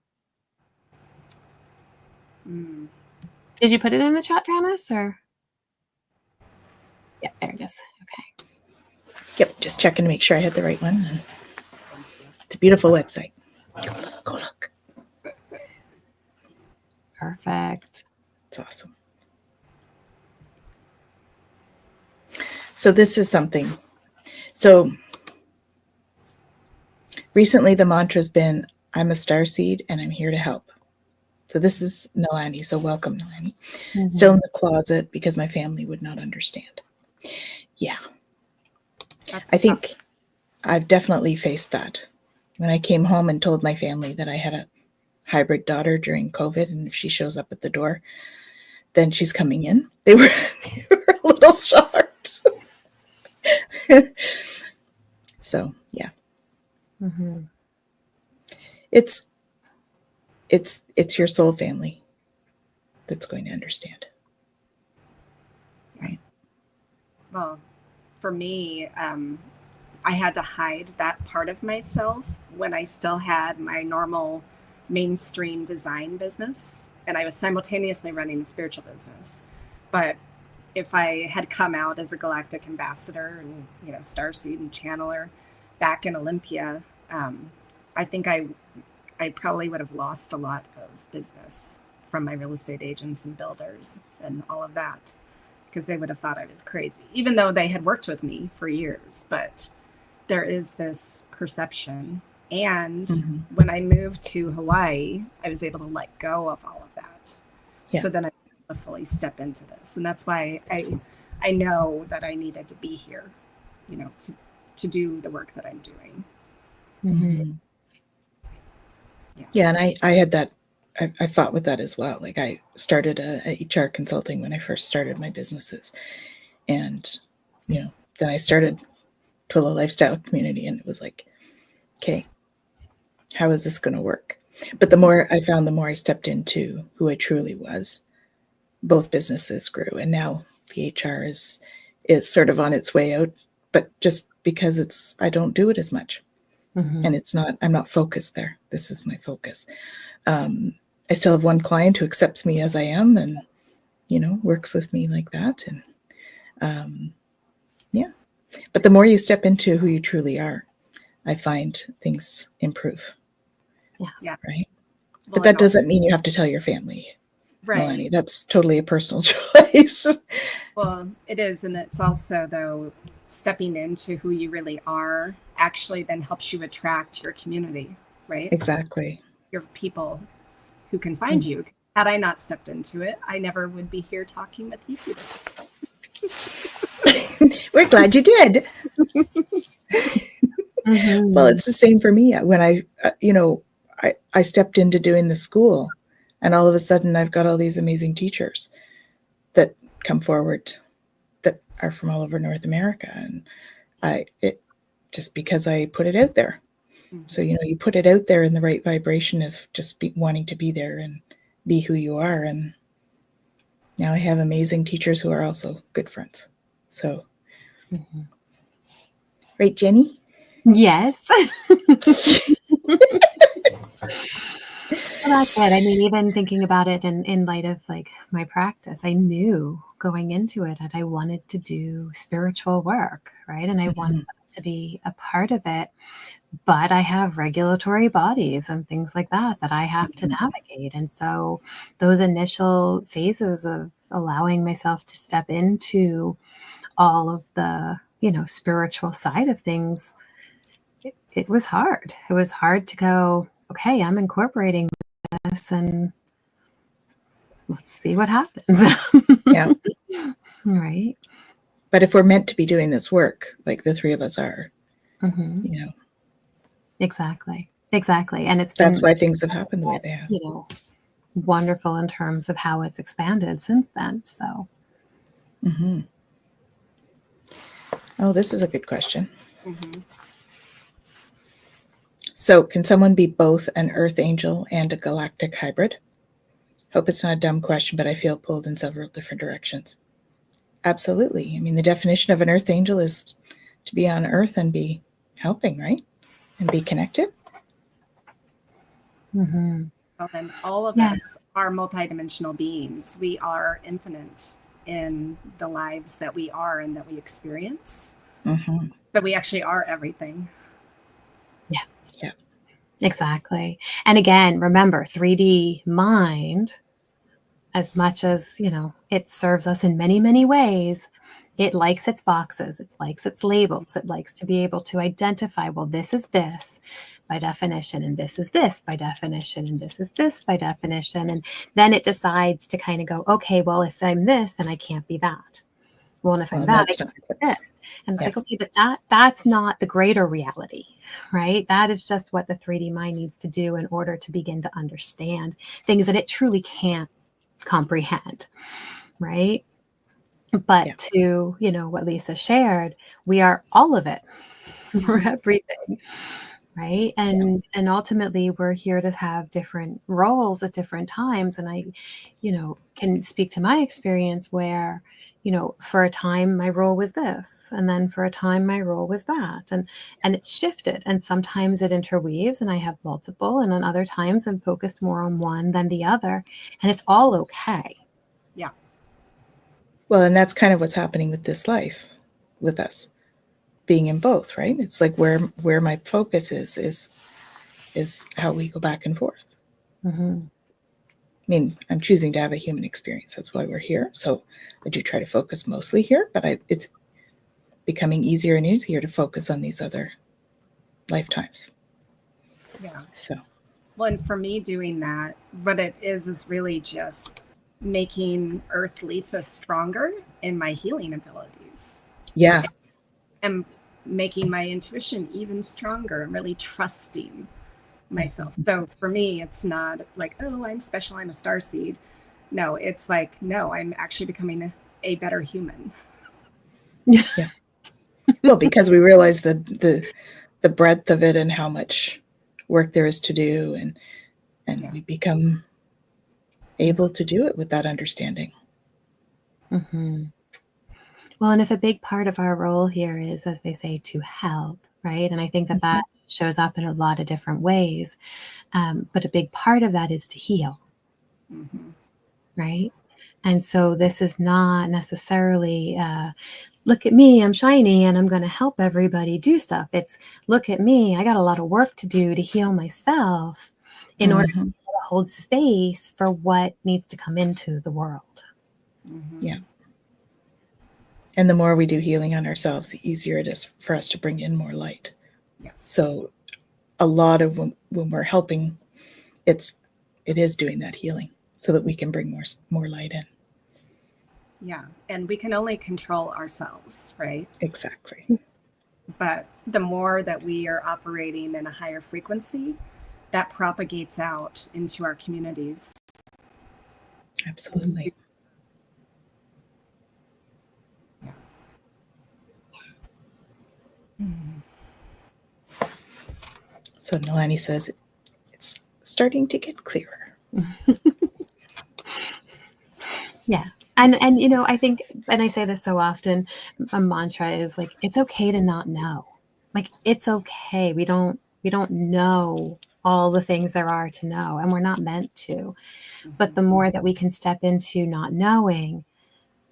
[SPEAKER 2] Did you put it in the chat, Tanys, or? Yeah, there it is. Okay.
[SPEAKER 1] Yep, just checking to make sure I had the right one. It's a beautiful website. Go look.
[SPEAKER 2] Perfect.
[SPEAKER 1] It's awesome. So this is something. So recently the mantra's been, I'm a starseed and I'm here to help. So this is Nalani. So welcome, Nalani. Mm-hmm. Still in the closet because my family would not understand. Yeah. I think I've definitely faced that. When I came home and told my family that I had a hybrid daughter during COVID, and if she shows up at the door, then she's coming in. They were a little shocked. So, yeah.
[SPEAKER 2] Mm-hmm.
[SPEAKER 1] It's your soul family that's going to understand. Right.
[SPEAKER 3] Well, for me, I had to hide that part of myself when I still had my normal mainstream design business, and I was simultaneously running the spiritual business. But if I had come out as a Galactic Ambassador and, you know, Starseed and Channeler back in Olympia, I think I probably would have lost a lot of business from my real estate agents and builders and all of that, because they would have thought I was crazy, even though they had worked with me for years. But there is this perception. And when I moved to Hawaii, I was able to let go of all of that.
[SPEAKER 1] Yeah.
[SPEAKER 3] So then I could fully step into this. And that's why I know that I needed to be here, you know, to do the work that I'm doing.
[SPEAKER 1] Mm-hmm. Yeah, and I had that. I fought with that as well. Like, I started a HR consulting when I first started my businesses, and you know, then I started Twillo Lifestyle Community, and it was like, okay, how is this going to work? But the more I found, the more I stepped into who I truly was, both businesses grew, and now the HR is sort of on its way out, but just because I don't do it as much. And I'm not focused there. This is my focus. I still have one client who accepts me as I am and, you know, works with me like that. And yeah, but the more you step into who you truly are, I find things improve.
[SPEAKER 3] Yeah.
[SPEAKER 1] Right.
[SPEAKER 3] Well,
[SPEAKER 1] But that doesn't mean you have to tell your family.
[SPEAKER 3] Right.
[SPEAKER 1] Melanie. That's totally a personal choice.
[SPEAKER 3] Well, it is. And it's also, though, stepping into who you really are actually then helps you attract your community, right?
[SPEAKER 1] Exactly.
[SPEAKER 3] Your people who can find you. Had I not stepped into it, I never would be here talking with you.
[SPEAKER 1] We're glad you did. Well, it's the same for me. When I stepped into doing the school, and all of a sudden I've got all these amazing teachers that come forward that are from all over North America. And it just because I put it out there. So, you know, you put it out there in the right vibration of just wanting to be there and be who you are. And now I have amazing teachers who are also good friends. So, right, Jenny?
[SPEAKER 2] Yes. Well, that's it. I mean, even thinking about it in light of like my practice, I knew going into it that I wanted to do spiritual work, right? And I wanted to be a part of it. But I have regulatory bodies and things like that I have to navigate. And so those initial phases of allowing myself to step into all of the, you know, spiritual side of things, it was hard. It was hard to go, okay, I'm incorporating this and let's see what happens.
[SPEAKER 1] Yeah.
[SPEAKER 2] Right.
[SPEAKER 1] But if we're meant to be doing this work, like the three of us are, you know.
[SPEAKER 2] Exactly. And
[SPEAKER 1] that's why things have happened the way they have.
[SPEAKER 2] You know, wonderful in terms of how it's expanded since then. So.
[SPEAKER 1] Oh, this is a good question. So, can someone be both an earth angel and a galactic hybrid? Hope it's not a dumb question, but I feel pulled in several different directions. Absolutely. I mean, the definition of an earth angel is to be on earth and be helping, right? And be connected.
[SPEAKER 3] Well, then all of us are multidimensional beings. We are infinite in the lives that we are and that we experience. So we actually are everything.
[SPEAKER 2] Yeah. Exactly. And again, remember, 3D mind, as much as, you know, it serves us in many, many ways, it likes its boxes, it likes its labels, it likes to be able to identify, well, this is this by definition, and this is this by definition, and this is this by definition. And then it decides to kind of go, okay, well, if I'm this, then I can't be that. Well, and if I'm that, I can't be this. And it's like, okay, but that's not the greater reality, right? That is just what the 3D mind needs to do in order to begin to understand things that it truly can't comprehend, right? But to, you know, what Lisa shared, we are all of it. We're everything. right? And ultimately we're here to have different roles at different times. And I, can speak to my experience where, for a time my role was this, and then for a time my role was that, and it's shifted, and sometimes it interweaves and I have multiple, and then other times I'm focused more on one than the other, and it's all okay.
[SPEAKER 3] Yeah.
[SPEAKER 1] Well, and that's kind of what's happening with this life, with us being in both, right? It's like where my focus is how we go back and forth.
[SPEAKER 2] Mm-hmm.
[SPEAKER 1] I mean, I'm choosing to have a human experience. That's why we're here. So I do try to focus mostly here, but it's becoming easier and easier to focus on these other lifetimes.
[SPEAKER 3] Yeah.
[SPEAKER 1] So,
[SPEAKER 3] well, and for me doing that, what it is really just making Earth Lisa stronger in my healing abilities.
[SPEAKER 1] yeah.
[SPEAKER 3] And making my intuition even stronger and really trusting myself. So for me, it's not like, oh, I'm special, I'm a starseed. No, it's like, no, I'm actually becoming a better human.
[SPEAKER 1] Yeah. Well, because we realize the breadth of it and how much work there is to do, and we become able to do it with that understanding.
[SPEAKER 2] Mm-hmm. Well, and if a big part of our role here is, as they say, to help, right? And I think that that shows up in a lot of different ways. But a big part of that is to heal, right? And so this is not necessarily, look at me, I'm shiny and I'm going to help everybody do stuff. It's, look at me, I got a lot of work to do to heal myself in order to hold space for what needs to come into the world.
[SPEAKER 1] Yeah. And the more we do healing on ourselves, the easier it is for us to bring in more light.
[SPEAKER 3] Yes.
[SPEAKER 1] So a lot of when we're helping, it is doing that healing so that we can bring more light in.
[SPEAKER 3] Yeah. And we can only control ourselves, right?
[SPEAKER 1] Exactly.
[SPEAKER 3] But the more that we are operating in a higher frequency, that propagates out into our communities.
[SPEAKER 1] Absolutely.
[SPEAKER 3] Yeah.
[SPEAKER 1] So Nalani says it's starting to get clearer.
[SPEAKER 2] Yeah. And I think, and I say this so often, a mantra is like, it's okay to not know. Like, it's okay. We don't know all the things there are to know, and we're not meant to. But the more that we can step into not knowing,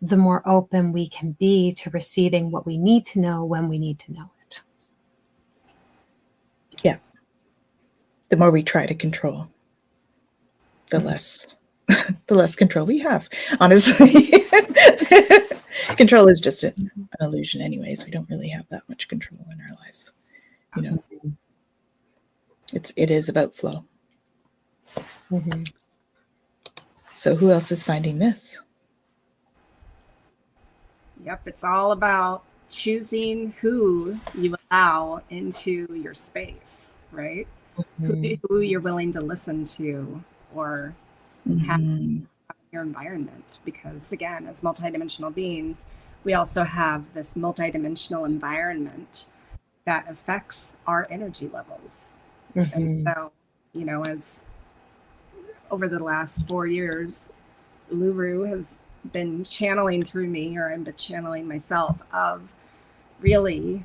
[SPEAKER 2] the more open we can be to receiving what we need to know when we need to know it.
[SPEAKER 1] Yeah. The more we try to control, the less control we have, honestly. Control is just an illusion anyways. We don't really have that much control in our lives. It is about flow.
[SPEAKER 2] Mm-hmm.
[SPEAKER 3] So
[SPEAKER 1] who else is finding this?
[SPEAKER 3] Yep, it's all about choosing who you allow into your space, right? Who you're willing to listen to or have in your environment. Because again, as multidimensional beings, we also have this multidimensional environment that affects our energy levels. And so, as over the last 4 years, Uluru has been channeling through me, or I've been channeling myself, of really,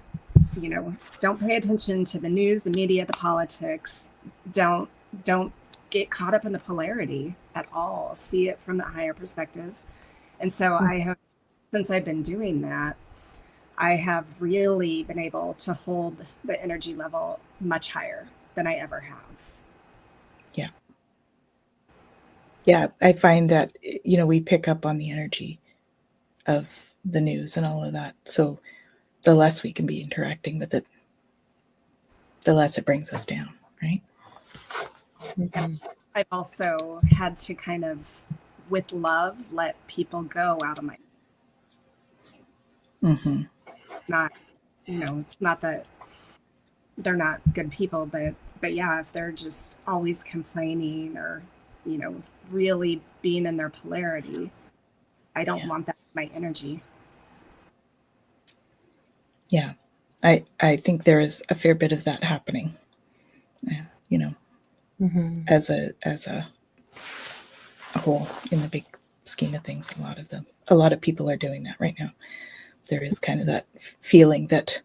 [SPEAKER 3] don't pay attention to the news, the media, the politics. Don't get caught up in the polarity at all. See it from the higher perspective. And so since I've been doing that, I have really been able to hold the energy level much higher than I ever have.
[SPEAKER 1] Yeah. Yeah, I find that, we pick up on the energy of the news and all of that. So the less we can be interacting with it, the less it brings us down, right?
[SPEAKER 3] I've also had to kind of, with love, let people go out of my. Not, it's not that they're not good people, but yeah, if they're just always complaining or, really being in their polarity, I don't want that in my energy.
[SPEAKER 1] Yeah, I think there is a fair bit of that happening. you know, as a whole in the big scheme of things. A lot of people are doing that right now. There is kind of that feeling that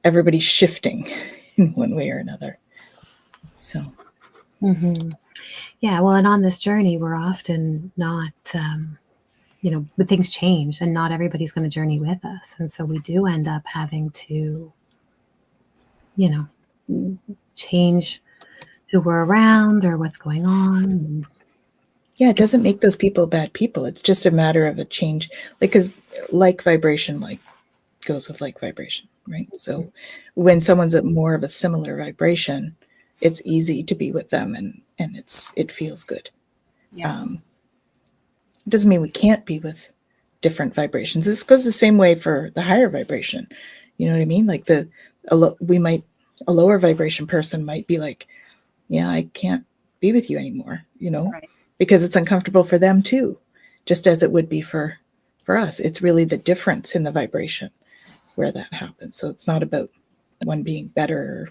[SPEAKER 1] everybody's shifting in one way or another. So,
[SPEAKER 2] yeah. Well, and on this journey, we're often not, but things change, and not everybody's going to journey with us, and so we do end up having to, change who we're around or what's going on.
[SPEAKER 1] Yeah, it doesn't make those people bad people. It's just a matter of a change, because like vibration, like goes with like vibration, right? So when someone's at more of a similar vibration, it's easy to be with them, and it feels good.
[SPEAKER 3] Yeah.
[SPEAKER 1] It doesn't mean we can't be with different vibrations. This goes the same way for the higher vibration. You know what I mean? Like a lower vibration person might be like, yeah, I can't be with you anymore,
[SPEAKER 3] Right.
[SPEAKER 1] because it's uncomfortable for them too, just as it would be for us. It's really the difference in the vibration where that happens. So it's not about one being better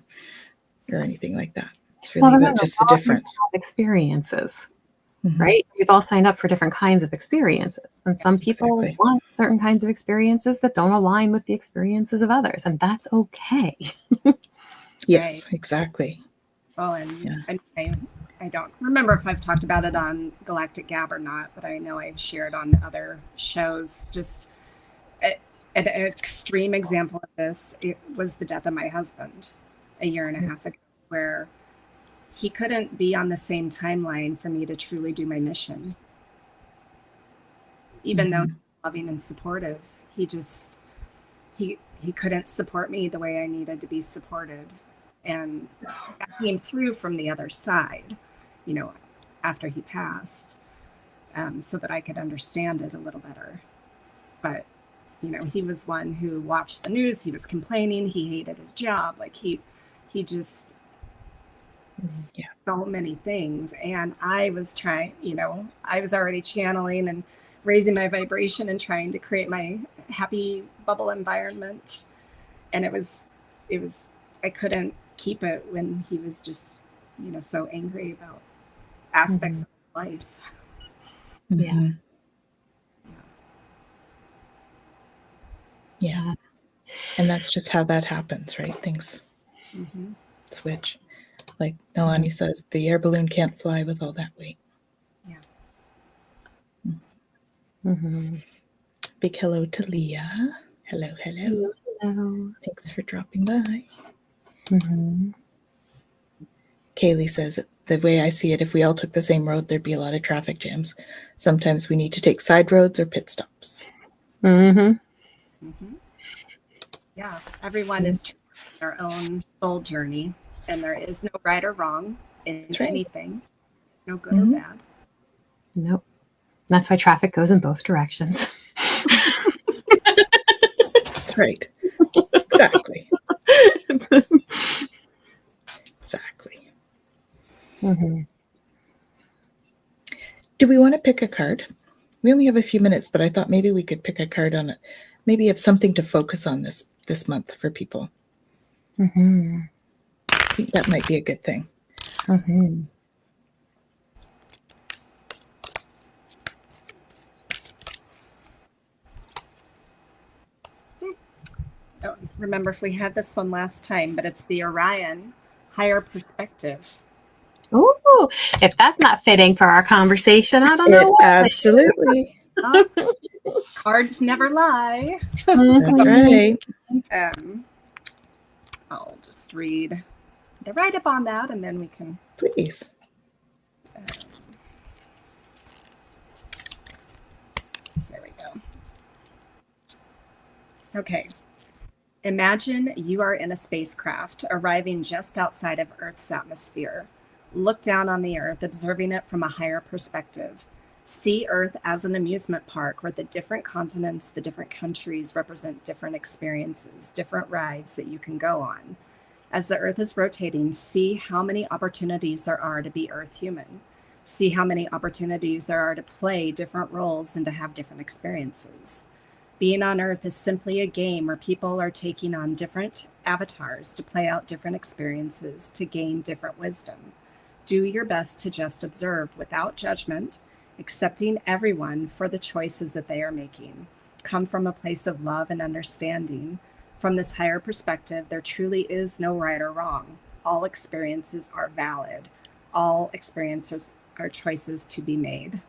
[SPEAKER 1] or anything like that. It's really about just the difference.
[SPEAKER 2] Experiences, right? We've all signed up for different kinds of experiences, and some people want certain kinds of experiences that don't align with the experiences of others, and that's okay.
[SPEAKER 1] Yes, exactly.
[SPEAKER 3] Oh, and I don't remember if I've talked about it on Galactic Gab or not, but I know I've shared on other shows. Just an extreme example of this, it was the death of my husband a year and a half ago, where he couldn't be on the same timeline for me to truly do my mission. Even though he was loving and supportive, he couldn't support me the way I needed to be supported. And that came through from the other side, after he passed, so that I could understand it a little better. But, he was one who watched the news. He was complaining. He hated his job. Like he just, so many things. And I was trying, I was already channeling and raising my vibration and trying to create my happy bubble environment. And it was, I couldn't keep it when he was just, so angry about aspects of his life.
[SPEAKER 1] Yeah. And that's just how that happens, right? Things switch. Like Nalani says, the air balloon can't fly with all that weight.
[SPEAKER 3] Yeah.
[SPEAKER 1] Big hello to Leah. Hello.
[SPEAKER 2] Hello.
[SPEAKER 1] Thanks for dropping by. Kaylee says, the way I see it, if we all took the same road, there'd be a lot of traffic jams. Sometimes we need to take side roads or pit stops.
[SPEAKER 3] Yeah, everyone is their own soul journey, and there is no right or wrong in anything. No good or bad.
[SPEAKER 2] Nope. That's why traffic goes in both directions.
[SPEAKER 1] That's right. Exactly. Exactly. Do we want to pick a card? We only have a few minutes, but I thought maybe we could pick a card on it. Maybe have something to focus on this month for people. I think that might be a good thing.
[SPEAKER 3] I don't remember if we had this one last time, but it's the Orion Higher Perspective.
[SPEAKER 2] Ooh, if that's not fitting for our conversation, I don't know.
[SPEAKER 1] Absolutely.
[SPEAKER 3] Cards never lie.
[SPEAKER 1] That's right.
[SPEAKER 3] I'll just read the write-up on that, and then we can...
[SPEAKER 1] Please.
[SPEAKER 3] There we go. Okay. Imagine you are in a spacecraft arriving just outside of Earth's atmosphere. Look down on the Earth, observing it from a higher perspective. See Earth as an amusement park where the different continents, the different countries represent different experiences, different rides that you can go on. As the Earth is rotating, see how many opportunities there are to be Earth human. See how many opportunities there are to play different roles and to have different experiences. Being on Earth is simply a game where people are taking on different avatars to play out different experiences to gain different wisdom. Do your best to just observe without judgment, accepting everyone for the choices that they are making. Come from a place of love and understanding. From this higher perspective, there truly is no right or wrong. All experiences are valid. All experiences are choices to be made.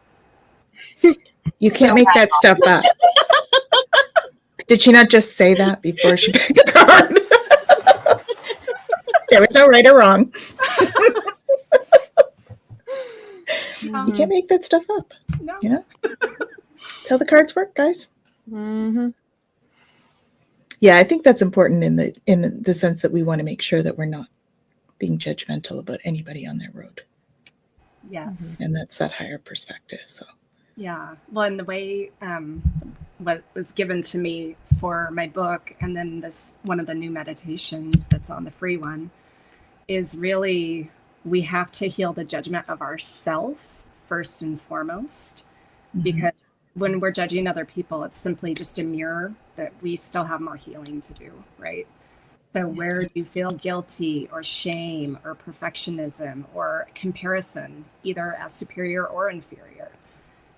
[SPEAKER 1] You can't make that stuff up. Did she not just say that before she picked a card? There was no right or wrong. You can't make that stuff up.
[SPEAKER 3] No.
[SPEAKER 1] You know? That's how the cards work, guys.
[SPEAKER 2] Mm-hmm.
[SPEAKER 1] Yeah, I think that's important in the sense that we want to make sure that we're not being judgmental about anybody on their road.
[SPEAKER 3] Yes.
[SPEAKER 1] And that's that higher perspective. So
[SPEAKER 3] yeah. Well, and the way what was given to me for my book, and then this one of the new meditations that's on the free one, is really we have to heal the judgment of ourself first and foremost, because when we're judging other people, it's simply just a mirror that we still have more healing to do, right? So where do you feel guilty or shame or perfectionism or comparison, either as superior or inferior?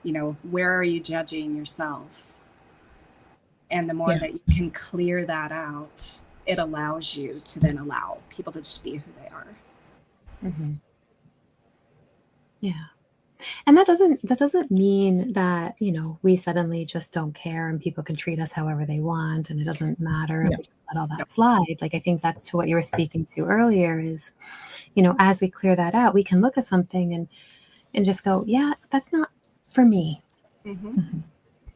[SPEAKER 3] You know, where are you judging yourself? And the more that you can clear that out, it allows you to then allow people to just be who they are.
[SPEAKER 2] Mm-hmm. Yeah. And that doesn't mean that, you know, we suddenly just don't care and people can treat us however they want and it doesn't matter if we just let all that slide. Like, I think that's to what you were speaking to earlier is, you know, as we clear that out, we can look at something and just go, yeah, that's not for me.
[SPEAKER 3] Mm-hmm.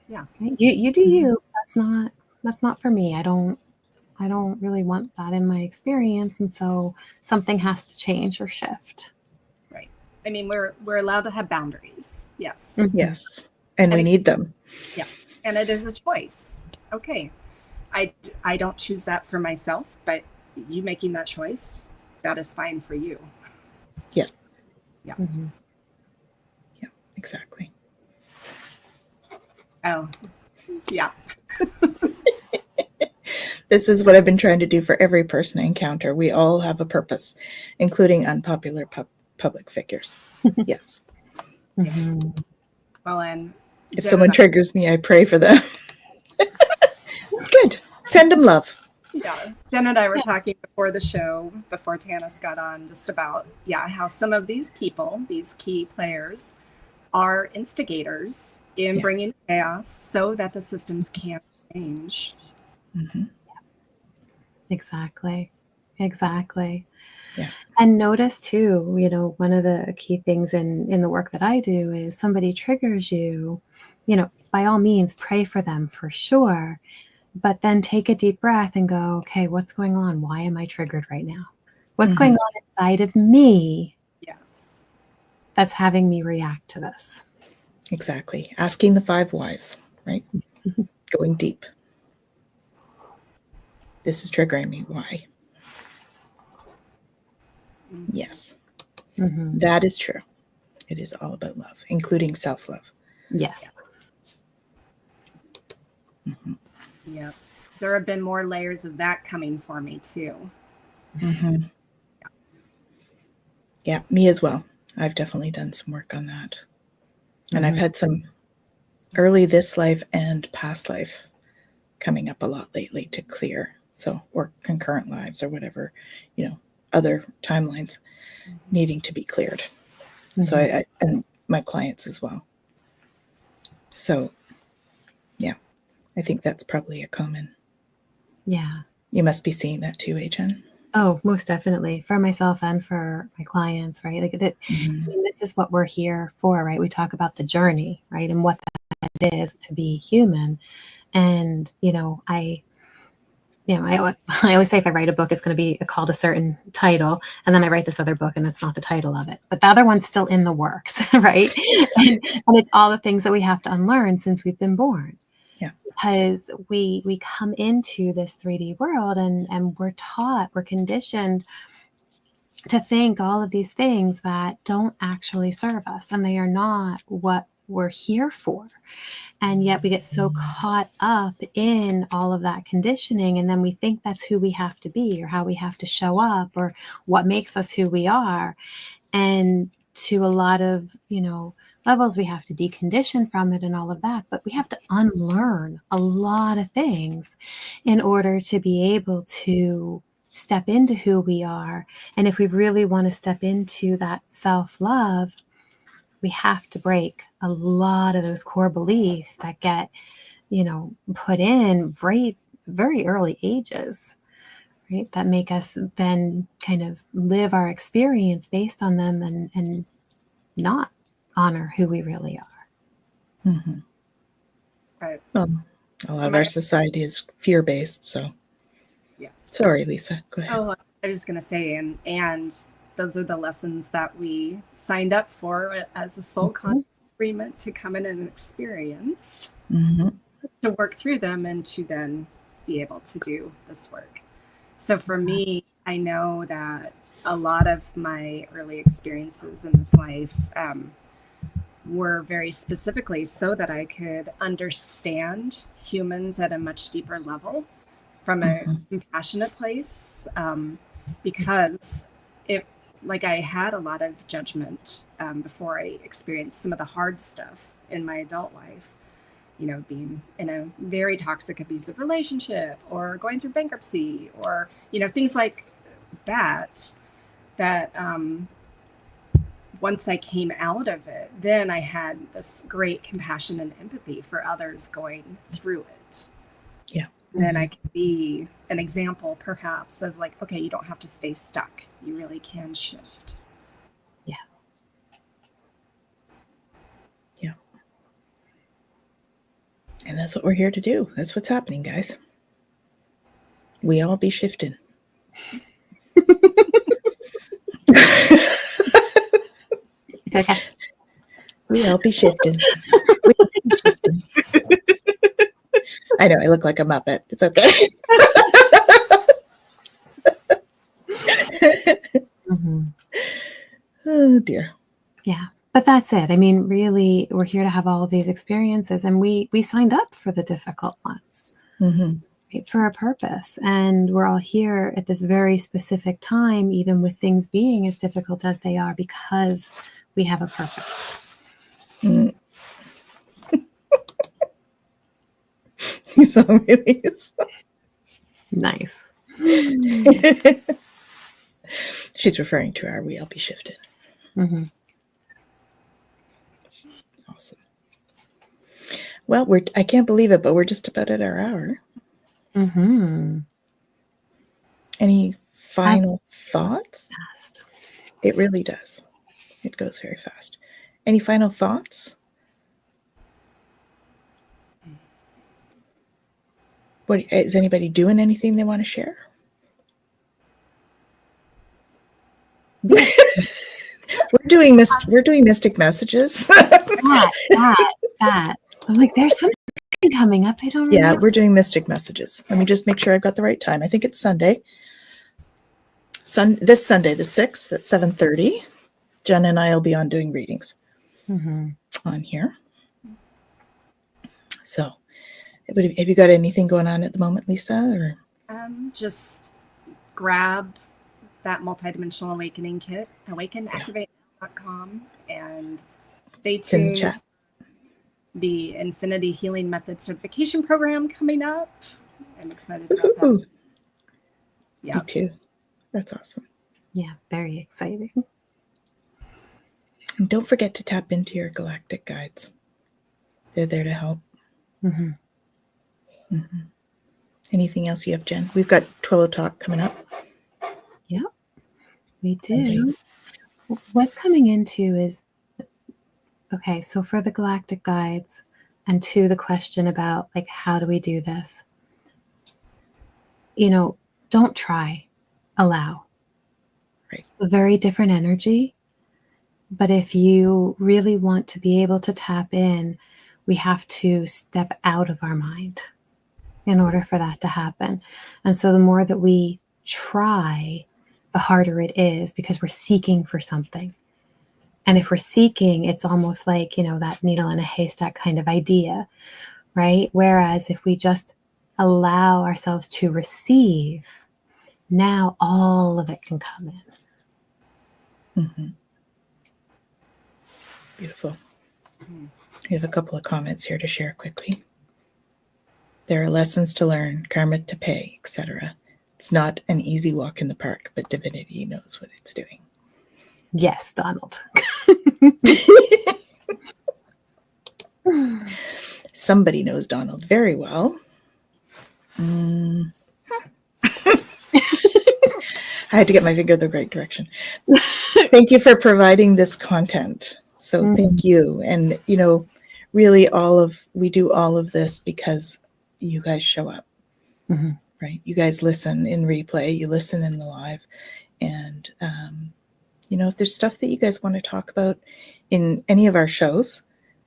[SPEAKER 3] Yeah.
[SPEAKER 2] Right? You do you. That's not for me. I don't really want that in my experience. And so something has to change or shift.
[SPEAKER 3] Right. I mean, we're allowed to have boundaries. Yes.
[SPEAKER 2] Mm-hmm.
[SPEAKER 1] yes. And we need them.
[SPEAKER 3] Yeah. And it is a choice. Okay. I don't choose that for myself, but you making that choice, that is fine for you.
[SPEAKER 1] Yeah.
[SPEAKER 3] Yeah.
[SPEAKER 2] Mm-hmm.
[SPEAKER 1] Yeah, exactly.
[SPEAKER 3] Oh, yeah.
[SPEAKER 1] This is what I've been trying to do for every person I encounter. We all have a purpose, including unpopular public figures. Yes.
[SPEAKER 3] Yes. Well, and
[SPEAKER 1] if someone triggers me, I pray for them. Good. Send them love.
[SPEAKER 3] Yeah. Jen and I were talking before the show, before Tanys got on, just about, how some of these people, these key players, are instigators in bringing chaos so that the systems can't change.
[SPEAKER 1] Mm-hmm.
[SPEAKER 2] Exactly.
[SPEAKER 1] Yeah.
[SPEAKER 2] And notice too, you know, one of the key things in the work that I do is somebody triggers you, you know, by all means, pray for them for sure, but then take a deep breath and go, okay, what's going on? Why am I triggered right now? What's going on inside of me?
[SPEAKER 3] Yes.
[SPEAKER 2] That's having me react to this.
[SPEAKER 1] Exactly. Asking the 5 whys, right? Going deep. This is triggering me. Why? Yes.
[SPEAKER 2] Mm-hmm.
[SPEAKER 1] That is true. It is all about love, including self-love.
[SPEAKER 2] Yes.
[SPEAKER 1] Mm-hmm.
[SPEAKER 3] Yep. There have been more layers of that coming for me too.
[SPEAKER 1] Mm-hmm. Yeah, me as well. I've definitely done some work on that. And I've had some early this life and past life coming up a lot lately to clear. So, or concurrent lives or whatever, you know, other timelines needing to be cleared. So I and my clients as well. So, yeah, I think that's probably a common.
[SPEAKER 2] Yeah.
[SPEAKER 1] You must be seeing that too, Jen.
[SPEAKER 2] Oh, most definitely, for myself and for my clients, right? Like that. I mean, this is what we're here for, right? We talk about the journey, right, and what that is to be human. And I always say if I write a book, it's going to be called a certain title, and then I write this other book, and it's not the title of it, but the other one's still in the works, right? and it's all the things that we have to unlearn since we've been born.
[SPEAKER 1] Yeah.
[SPEAKER 2] Because we come into this 3D world and we're conditioned to think all of these things that don't actually serve us, and they are not what we're here for. And yet we get so caught up in all of that conditioning, and then we think that's who we have to be or how we have to show up or what makes us who we are. And to a lot of, levels, we have to decondition from it and all of that, but we have to unlearn a lot of things in order to be able to step into who we are. And if we really want to step into that self-love, we have to break a lot of those core beliefs that get, put in very early ages, right? That make us then kind of live our experience based on them and not honor who we really are.
[SPEAKER 1] Mm-hmm.
[SPEAKER 3] Right.
[SPEAKER 1] Well, a lot of our society is fear-based, so.
[SPEAKER 3] Yes.
[SPEAKER 1] Sorry, Lisa. Go ahead.
[SPEAKER 3] Oh, I was just going to say, and those are the lessons that we signed up for as a soul contract agreement to come in and experience, to work through them and to then be able to do this work. So for me, I know that a lot of my early experiences in this life were very specifically so that I could understand humans at a much deeper level from a compassionate place, because I had a lot of judgment before I experienced some of the hard stuff in my adult life, being in a very toxic, abusive relationship or going through bankruptcy or, things like that once I came out of it, then I had this great compassion and empathy for others going through it.
[SPEAKER 1] Yeah.
[SPEAKER 3] Then I could be an example, perhaps, of okay, you don't have to stay stuck. You really can shift.
[SPEAKER 2] Yeah.
[SPEAKER 1] Yeah. And that's what we're here to do. That's what's happening, guys. We all be shifting.
[SPEAKER 2] Okay.
[SPEAKER 1] We all be shifting. I know, I look like a Muppet. It's okay. Oh, dear.
[SPEAKER 2] Yeah. But that's it. I mean, really, we're here to have all of these experiences, and we signed up for the difficult ones, right, for a purpose. And we're all here at this very specific time, even with things being as difficult as they are, because we have a purpose.
[SPEAKER 1] So really is.
[SPEAKER 2] Nice.
[SPEAKER 1] She's referring to our We All Be Shifted. Awesome. Well, I can't believe it, but we're just about at our hour. Any final thoughts?
[SPEAKER 2] Fast.
[SPEAKER 1] It really does. It goes very fast. Any final thoughts? Is anybody doing anything they want to share? We're doing mystic messages.
[SPEAKER 2] That. I'm like, there's something coming up. I don't know.
[SPEAKER 1] Yeah, we're doing mystic messages. Let me just make sure I've got the right time. I think it's Sunday. This Sunday, the 6th at 7:30. Jen and I will be on doing readings on here. So, have you got anything going on at the moment, Lisa? Or
[SPEAKER 3] just grab that multidimensional awakening kit, awakenactivate.com, and stay tuned. The Infinity Healing Method certification program coming up. I'm excited about that.
[SPEAKER 1] Yeah, me too. That's awesome.
[SPEAKER 2] Yeah, very exciting.
[SPEAKER 1] And don't forget to tap into your galactic guides. They're there to help. Anything else you have, Jen? We've got Twillo Talk coming up.
[SPEAKER 2] Yeah, we do. What's coming into is, okay, so for the galactic guides and to the question about how do we do this? Don't try, allow.
[SPEAKER 1] Right.
[SPEAKER 2] A very different energy. But if you really want to be able to tap in, we have to step out of our mind in order for that to happen. And so the more that we try, the harder it is because we're seeking for something. And if we're seeking, it's almost like, that needle in a haystack kind of idea, right? Whereas if we just allow ourselves to receive, now all of it can come in.
[SPEAKER 1] Mm-hmm. Beautiful. We have a couple of comments here to share quickly. There are lessons to learn, karma to pay, etc. It's not an easy walk in the park, but divinity knows what it's doing.
[SPEAKER 2] Yes, Donald.
[SPEAKER 1] Somebody knows Donald very well. I had to get my finger the right direction. Thank you for providing this content. So thank you. And, really we do all of this because you guys show up, right? You guys listen in replay, you listen in the live. And, if there's stuff that you guys want to talk about in any of our shows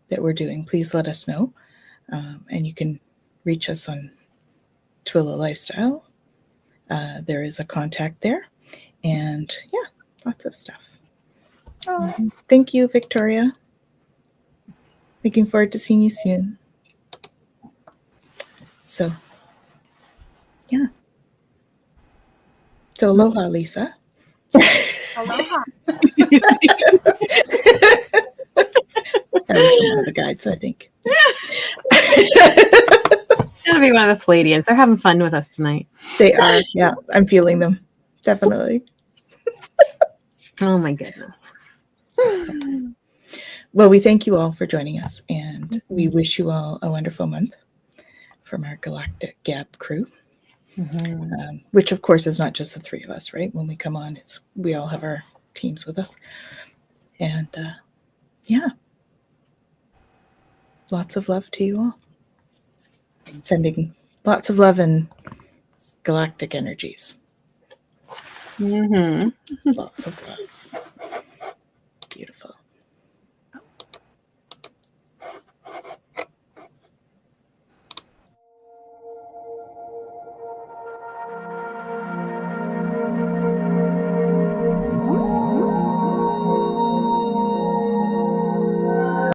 [SPEAKER 1] that we're doing, please let us know. And you can reach us on Twilla Lifestyle. There is a contact there. And lots of stuff. Thank you, Victoria. Looking forward to seeing you soon. So, So aloha, Lisa.
[SPEAKER 3] Aloha.
[SPEAKER 1] That was from one of the guides, I think.
[SPEAKER 2] Gotta be one of the Palladians. They're having fun with us tonight.
[SPEAKER 1] They are. Yeah, I'm feeling them. Definitely.
[SPEAKER 2] Oh my goodness.
[SPEAKER 1] Well, we thank you all for joining us, and we wish you all a wonderful month from our Galactic Gab crew, which of course is not just the three of us, right? When we come on, we all have our teams with us. And lots of love to you all. Sending lots of love and galactic energies. Lots of love.